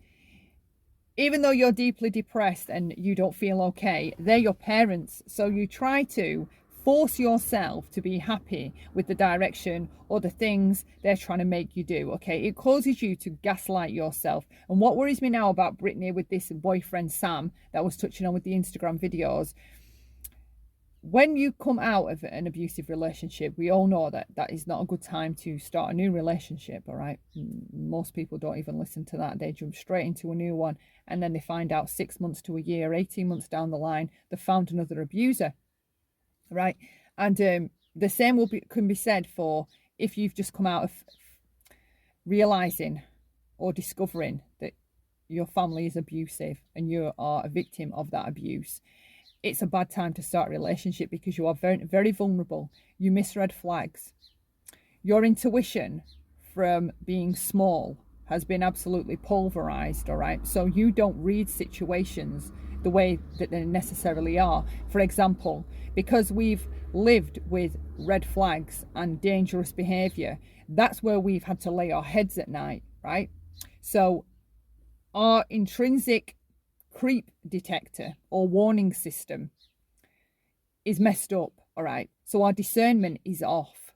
even though you're deeply depressed and you don't feel okay, they're your parents. So you try to force yourself to be happy with the direction or the things they're trying to make you do, okay? It causes you to gaslight yourself. And what worries me now about Britney with this boyfriend, Sam, that I was touching on with the Instagram videos, when you come out of an abusive relationship, we all know that that is not a good time to start a new relationship, all right? Most people don't even listen to that. They jump straight into a new one, and then they find out 6 months to a year, 18 months down the line, they've found another abuser, right? And the same can be said for if you've just come out of realizing or discovering that your family is abusive and you are a victim of that abuse. It's a bad time to start a relationship because you are very, very vulnerable. You miss red flags. Your intuition from being small has been absolutely pulverized, all right? So you don't read situations the way that they necessarily are. For example, because we've lived with red flags and dangerous behavior, that's where we've had to lay our heads at night, right? So our intrinsic creep detector or warning system is messed up, all right? So our discernment is off.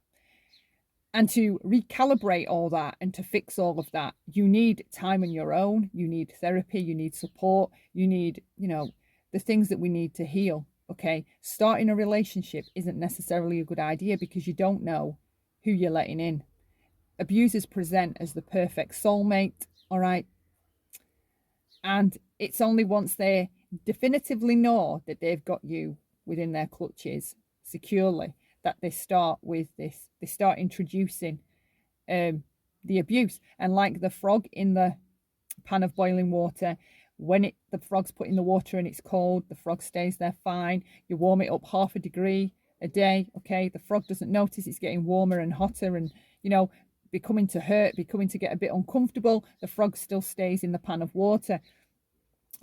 And to recalibrate all that and to fix all of that, you need time on your own. You need therapy, you need support, you need, the things that we need to heal. okay, starting a relationship isn't necessarily a good idea because you don't know who you're letting in. Abusers present as the perfect soulmate, all right? And it's only once they definitively know that they've got you within their clutches securely that they start with this. They start introducing the abuse. And like the frog in the pan of boiling water, when the frog's put in the water and it's cold, the frog stays there fine. You warm it up 0.5 degree a day, okay? The frog doesn't notice it's getting warmer and hotter and, you know, becoming to hurt, becoming to get a bit uncomfortable. The frog still stays in the pan of water.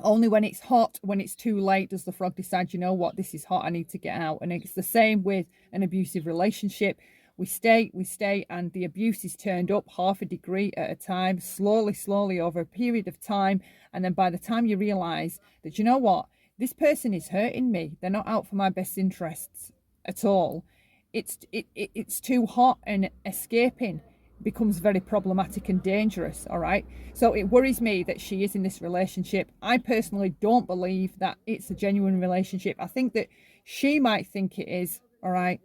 Only when it's hot, when it's too late, does the frog decide, you know what, this is hot, I need to get out. And it's the same with an abusive relationship. We stay, and the abuse is turned up 0.5 degree at a time, slowly over a period of time. And then by the time you realise that, you know what, this person is hurting me, they're not out for my best interests at all, it's too hot, and escaping becomes very problematic and dangerous, all right? So it worries me that she is in this relationship. I personally don't believe that it's a genuine relationship. I think that she might think it is, all right?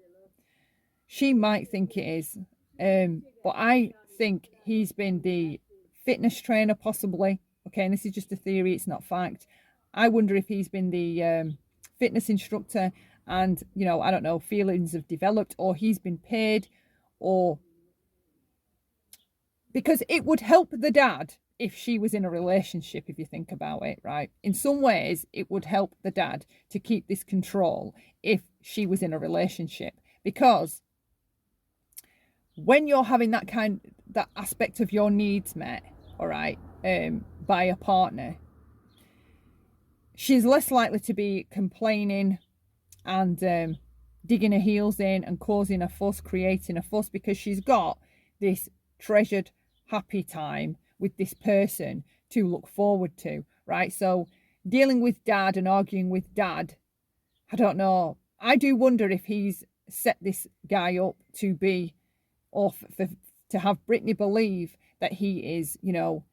She might think it is. But I think he's been the fitness trainer possibly, okay? And this is just a theory, it's not fact. I wonder if he's been the fitness instructor and, you know, I don't know, feelings have developed, or he's been paid, or... Because it would help the dad if she was in a relationship, if you think about it, right? In some ways, it would help the dad to keep this control if she was in a relationship. Because when you're having that aspect of your needs met, all right, by a partner, she's less likely to be complaining and digging her heels in and causing a fuss, creating a fuss, because she's got this treasured, happy time with this person to look forward to, right? So dealing with dad and arguing with dad, I don't know. I do wonder if he's set this guy up to be, or to have Britney believe that he is, you know,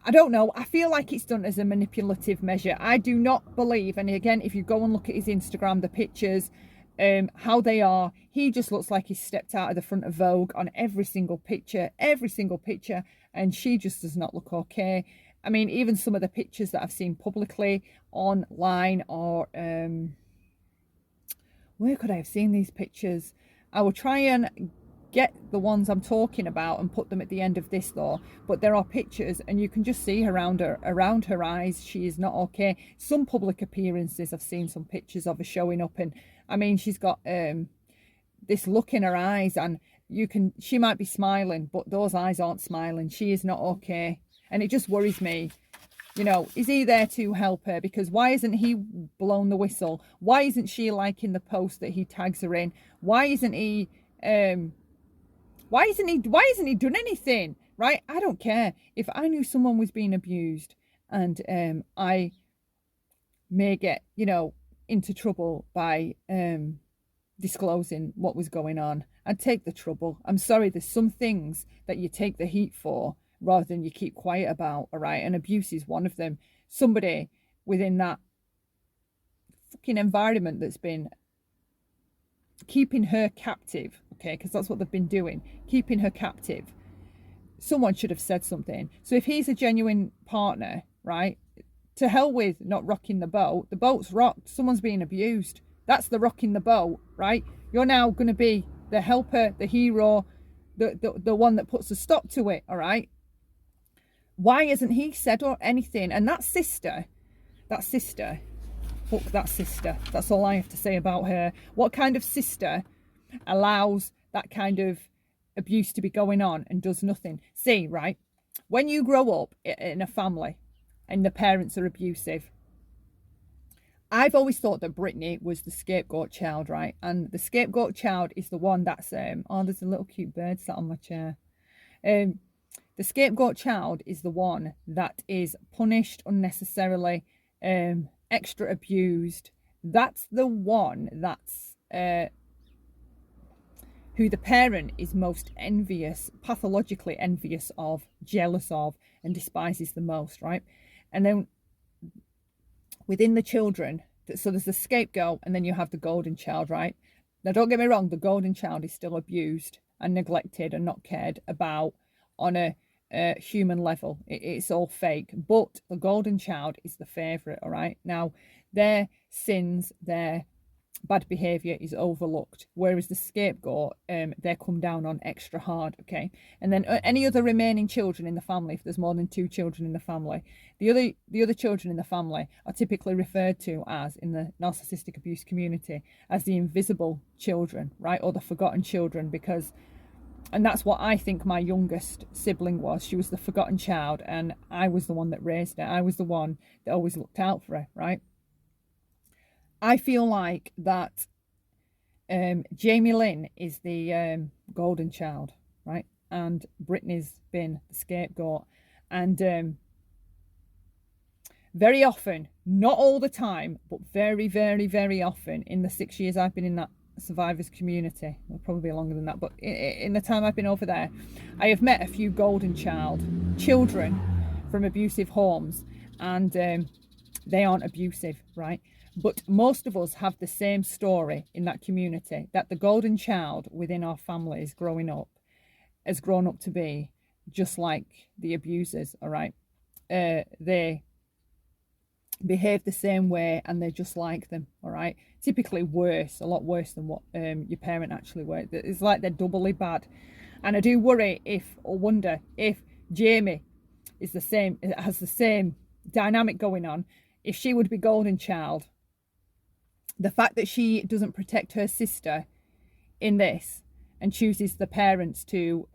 I don't know. I feel like it's done as a manipulative measure. I do not believe, and again, if you go and look at his Instagram, the pictures, how they are, he just looks like he's stepped out of the front of Vogue on every single picture, and she just does not look okay. I mean, even some of the pictures that I've seen publicly online, or where could I have seen these pictures? I will try and get the ones I'm talking about and put them at the end of this though, but there are pictures and you can just see around her eyes. She is not okay. Some public appearances, I've seen some pictures of her showing up, and I mean, she's got this look in her eyes, and she might be smiling, but those eyes aren't smiling. She is not okay, and it just worries me. You know, is he there to help her? Because why isn't he blown the whistle? Why isn't she liking the post that he tags her in? Why isn't he why isn't he done anything? Right? I don't care. If I knew someone was being abused and I may get, you know, into trouble by disclosing what was going on, I'd take the trouble. I'm sorry, there's some things that you take the heat for rather than you keep quiet about, all right? And abuse is one of them. Somebody within that fucking environment that's been keeping her captive, okay, because that's what they've been doing, keeping her captive. Someone should have said something. So if he's a genuine partner, right, to hell with not rocking the boat. The boat's rocked. Someone's being abused. That's the rocking the boat, right? You're now going to be the helper, the hero, the one that puts a stop to it, all right? Why hasn't he said or anything? And that sister, fuck that sister. That's all I have to say about her. What kind of sister allows that kind of abuse to be going on and does nothing? See, right, when you grow up in a family and the parents are abusive, I've always thought that Britney was the scapegoat child, right? And the scapegoat child is the one that's oh, there's a little cute bird sat on my chair. The scapegoat child is the one that is punished unnecessarily, extra abused. That's the one that's who the parent is most envious, pathologically envious of, jealous of, and despises the most, right? And then within the children. So there's the scapegoat, and then you have the golden child, right? Now, don't get me wrong, the golden child is still abused and neglected and not cared about on a human level. It's all fake. But the golden child is the favourite, all right? Now, their sins, their bad behaviour is overlooked, whereas the scapegoat, they come down on extra hard, okay? And then any other remaining children in the family, if there's more than 2 children in the family, the other children in the family are typically referred to as, in the narcissistic abuse community, as the invisible children, right? Or the forgotten children, because, and that's what I think my youngest sibling was. She was the forgotten child, and I was the one that raised her. I was the one that always looked out for her, right? I feel like that Jamie Lynn is the golden child, right? And Britney's been the scapegoat. And very often, not all the time, but very, very, very often, in the 6 years I've been in that survivors community, well, probably longer than that, but in the time I've been over there, I have met a few golden children from abusive homes, and they aren't abusive, right? But most of us have the same story in that community, that the golden child within our families growing up has grown up to be just like the abusers, all right? They behave the same way, and they're just like them, all right? Typically worse, a lot worse than what your parent actually were. It's like they're doubly bad. And I do worry or wonder if Jamie is has the same dynamic going on, if she would be golden child. The fact that she doesn't protect her sister in this and chooses the parents to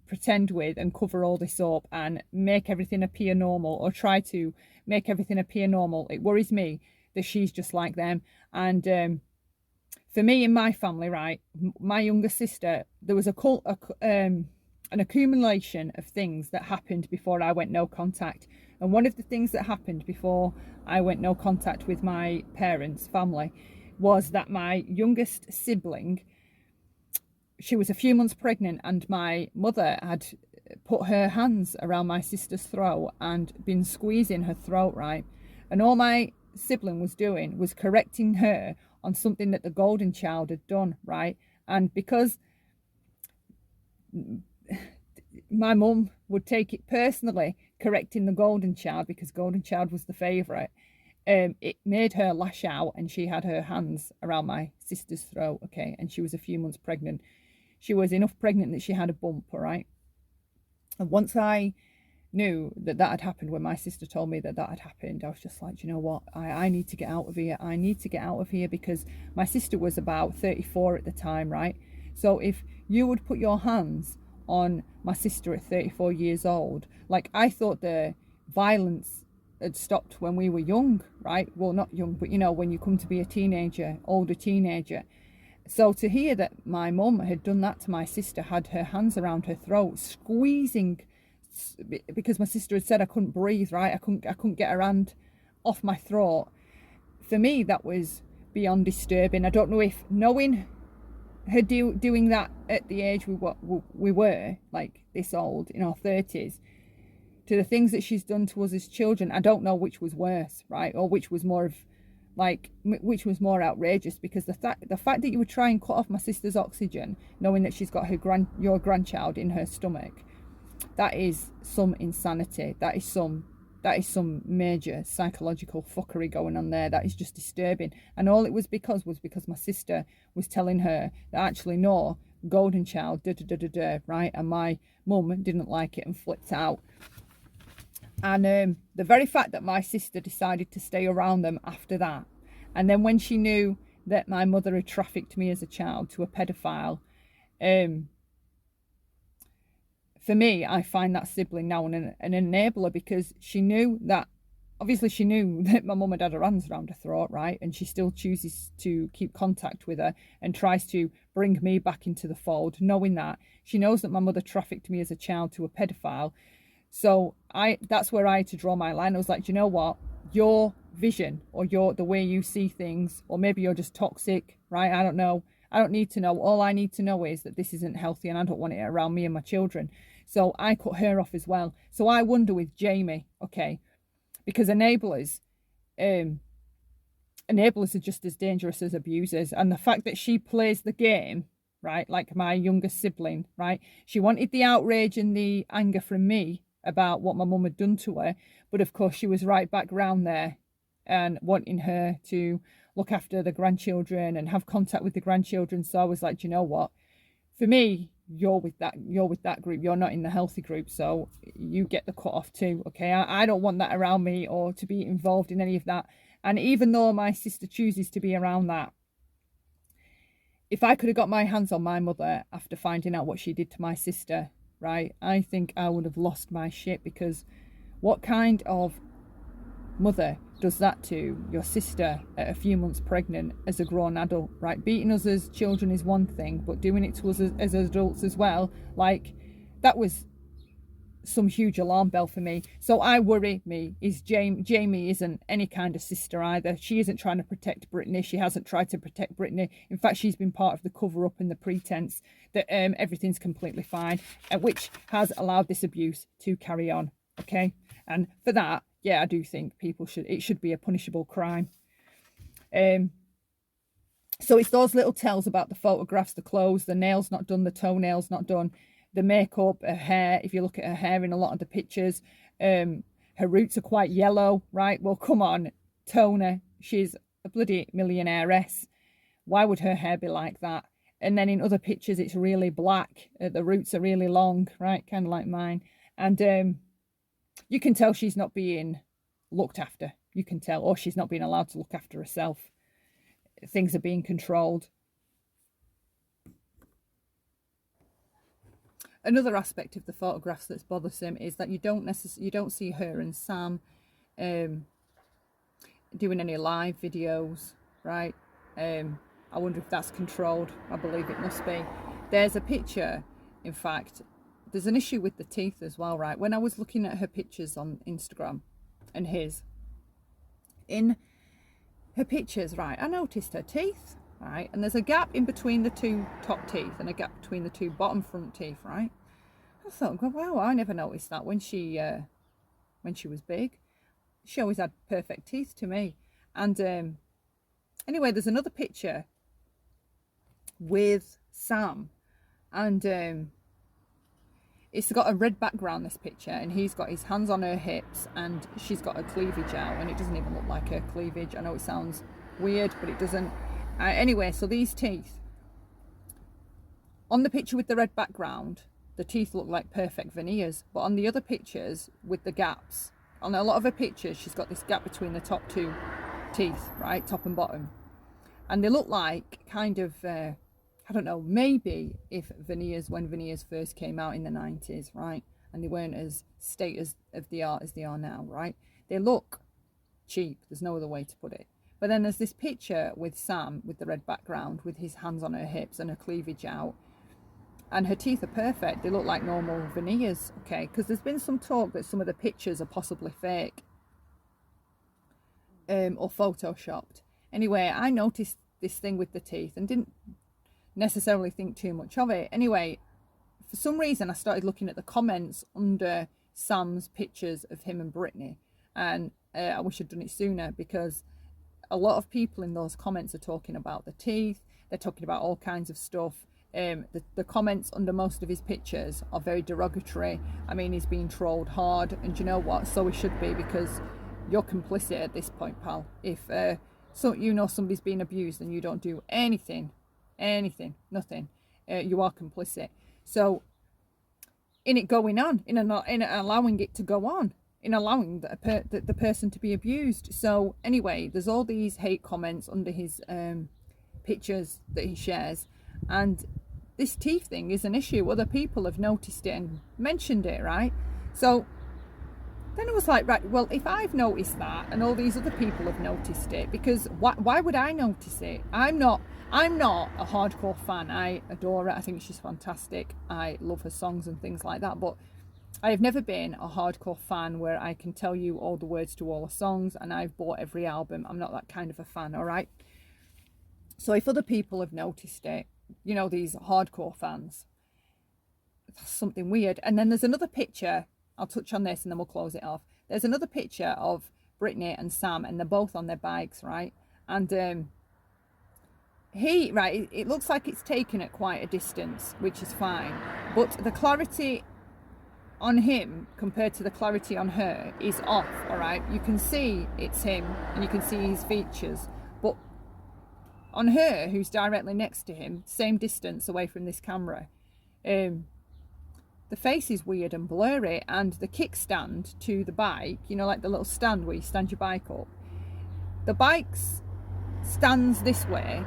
pretend with and cover all this up and make everything appear normal, or try to make everything appear normal, it worries me that she's just like them. And for me, in my family, right, my younger sister, there was an accumulation of things that happened before I went no contact. And one of the things that happened before I went no contact with my parents' family was that my youngest sibling, she was a few months pregnant, and my mother had put her hands around my sister's throat and been squeezing her throat, right? And all my sibling was doing was correcting her on something that the golden child had done, right? And because my mum would take it personally, correcting the golden child, because golden child was the favourite, it made her lash out, and she had her hands around my sister's throat, okay? And she was a few months pregnant. She was enough pregnant that she had a bump, all right? And once I knew that had happened, when my sister told me that had happened, I was just like, you know what? I need to get out of here. I need to get out of here, because my sister was about 34 at the time, right? So if you would put your hands on my sister at 34 years old, like, I thought the violence had stopped when we were young, right? Well, not young, but, you know, when you come to be a teenager, older teenager. So to hear that my mum had done that to my sister, had her hands around her throat, squeezing, because my sister had said I couldn't breathe, right? I couldn't get her hand off my throat. For me, that was beyond disturbing. I don't know if knowing her doing that at the age we were, like this old, in our 30s, to the things that she's done to us as children, I don't know which was worse, right? Or which was more outrageous, because the fact that you would try and cut off my sister's oxygen, knowing that she's got your grandchild in her stomach, that is some insanity. That is some major psychological fuckery going on there. That is just disturbing. And all it was because my sister was telling her that actually, no, golden child, right? And my mum didn't like it and flipped out. And the very fact that my sister decided to stay around them after that, and then when she knew that my mother had trafficked me as a child to a pedophile, for me, I find that sibling now an enabler, because she knew that my mum had her hands around her throat, right? And she still chooses to keep contact with her and tries to bring me back into the fold, knowing that she knows that my mother trafficked me as a child to a pedophile. So that's where I had to draw my line. I was like, you know what? Your vision, or the way you see things, or maybe you're just toxic, right? I don't know. I don't need to know. All I need to know is that this isn't healthy, and I don't want it around me and my children. So I cut her off as well. So I wonder with Jamie, okay, because enablers, enablers are just as dangerous as abusers. And the fact that she plays the game, right, like my younger sibling, right, she wanted the outrage and the anger from me about what my mum had done to her, but of course she was right back round there and wanting her to look after the grandchildren and have contact with the grandchildren. So I was like, do you know what, for me, you're with that group, you're not in the healthy group, so you get the cut off too. Okay, I don't want that around me or to be involved in any of that. And even though my sister chooses to be around that, if I could have got my hands on my mother after finding out what she did to my sister, right, I think I would have lost my shit, because what kind of mother does that to your sister at a few months pregnant as a grown adult, right? Beating us as children is one thing, but doing it to us as adults as well, like, that was some huge alarm bell for me. So I worry is Jamie isn't any kind of sister either. She isn't trying to protect Britney. She hasn't tried to protect Britney. In fact, she's been part of the cover up and the pretense that everything's completely fine, which has allowed this abuse to carry on. Okay, and for that, yeah, I do think it should be a punishable crime. So it's those little tells about the photographs, the clothes, the nails not done, the toenails not done, the makeup, her hair. If you look at her hair in a lot of the pictures, her roots are quite yellow, right? Well, come on, Tona, she's a bloody millionairess. Why would her hair be like that? And then in other pictures, it's really black. The roots are really long, right? Kind of like mine. And you can tell she's not being looked after. You can tell, or she's not being allowed to look after herself. Things are being controlled. Another aspect of the photographs that's bothersome is that you don't see her and Sam doing any live videos, right? I wonder if that's controlled. I believe it must be. There's a picture, in fact, there's an issue with the teeth as well, right? When I was looking at her pictures on Instagram and in her pictures, right, I noticed her teeth, right? And there's a gap in between the two top teeth and a gap between the two bottom front teeth, right? I thought, wow, I never noticed that when she was big. She always had perfect teeth to me. And anyway, there's another picture with Sam, and it's got a red background, this picture, and he's got his hands on her hips and she's got her cleavage out, and it doesn't even look like her cleavage. I know it sounds weird, but it doesn't. Anyway, so these teeth on the picture with the red background, the teeth look like perfect veneers, but on the other pictures with the gaps, on a lot of her pictures, she's got this gap between the top two teeth, right, top and bottom, and they look like kind of I don't know, maybe if when veneers first came out in the 90s, right, and they weren't as state of the art as they are now, right, they look cheap, there's no other way to put it. But then there's this picture with Sam with the red background with his hands on her hips and her cleavage out, and her teeth are perfect. They look like normal veneers, okay, because there's been some talk that some of the pictures are possibly fake or photoshopped. Anyway, I noticed this thing with the teeth and didn't necessarily think too much of it. Anyway, for some reason I started looking at the comments under Sam's pictures of him and Britney, and I wish I'd done it sooner, because a lot of people in those comments are talking about the teeth, they're talking about all kinds of stuff. The comments under most of his pictures are very derogatory. I mean, he's being trolled hard, and you know what, so he should be, because you're complicit at this point, pal. If so you know somebody's being abused and you don't do anything, nothing, you are complicit. So in it going on, in allowing it to go on, in allowing the person to be abused. So anyway, there's all these hate comments under his pictures that he shares, and this teeth thing is an issue. Other people have noticed it and mentioned it, right? So then I was like, right, well, if I've noticed that and all these other people have noticed it, because why would I notice it? I'm not a hardcore fan. I adore her. I think she's fantastic. I love her songs and things like that. But I have never been a hardcore fan where I can tell you all the words to all the songs and I've bought every album. I'm not that kind of a fan, all right? So if other people have noticed it, you know, these hardcore fans, that's something weird. And then there's another picture. I'll touch on this and then we'll close it off. There's another picture of Britney and Sam, and they're both on their bikes, right? And it looks like it's taken at quite a distance, which is fine, but the clarity on him compared to the clarity on her is off. All right, you can see it's him and you can see his features, but on her, who's directly next to him, same distance away from this camera, the face is weird and blurry, and the kickstand to the bike, you know, like the little stand where you stand your bike up, the bike stands this way,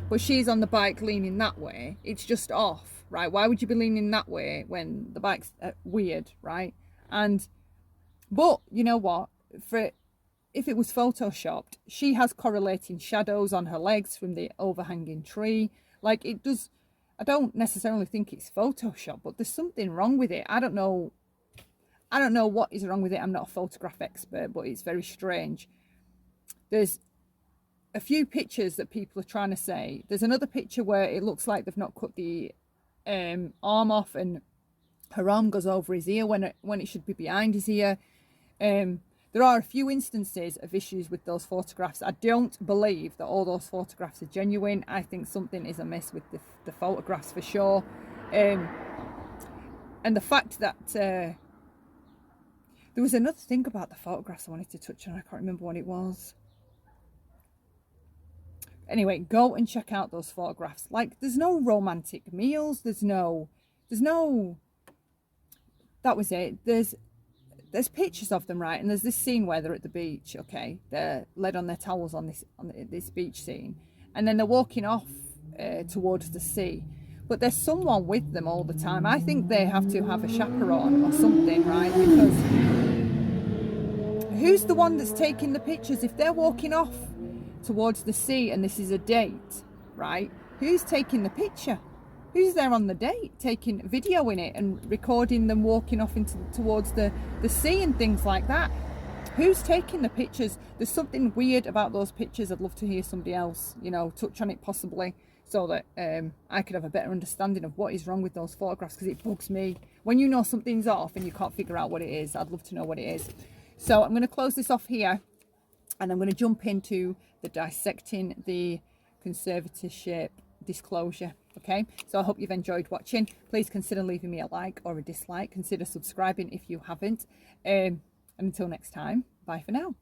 but she's on the bike leaning that way. It's just off, right? Why would you be leaning that way when the bike's weird, right? But you know what, if it was photoshopped, she has correlating shadows on her legs from the overhanging tree. Like, it does, I don't necessarily think it's Photoshop, but there's something wrong with it. I don't know what is wrong with it. I'm not a photograph expert, but it's very strange. There's a few pictures that people are trying to say. There's another picture where it looks like they've not cut the arm off, and her arm goes over his ear when it should be behind his ear. There are a few instances of issues with those photographs. I don't believe that all those photographs are genuine. I think something is amiss with the photographs for sure. And the fact that there was another thing about the photographs I wanted to touch on. I can't remember what it was. Anyway, go and check out those photographs. Like, there's no romantic meals. There's no, that was it. There's pictures of them, right? And there's this scene where they're at the beach, okay? They're led on their towels on this beach scene. And then they're walking off towards the sea. But there's someone with them all the time. I think they have to have a chaperone or something, right? Because who's the one that's taking the pictures? If they're walking off towards the sea and this is a date, right? Who's taking the picture? Who's there on the date taking video in it and recording them walking off towards the sea and things like that? Who's taking the pictures? There's something weird about those pictures. I'd love to hear somebody else, you know, touch on it possibly, so that I could have a better understanding of what is wrong with those photographs, because it bugs me. When you know something's off and you can't figure out what it is, I'd love to know what it is. So I'm going to close this off here, and I'm going to jump into the dissecting the conservatorship disclosure. Okay, so I hope you've enjoyed watching. Please consider leaving me a like or a dislike. Consider subscribing if you haven't. And until next time, bye for now.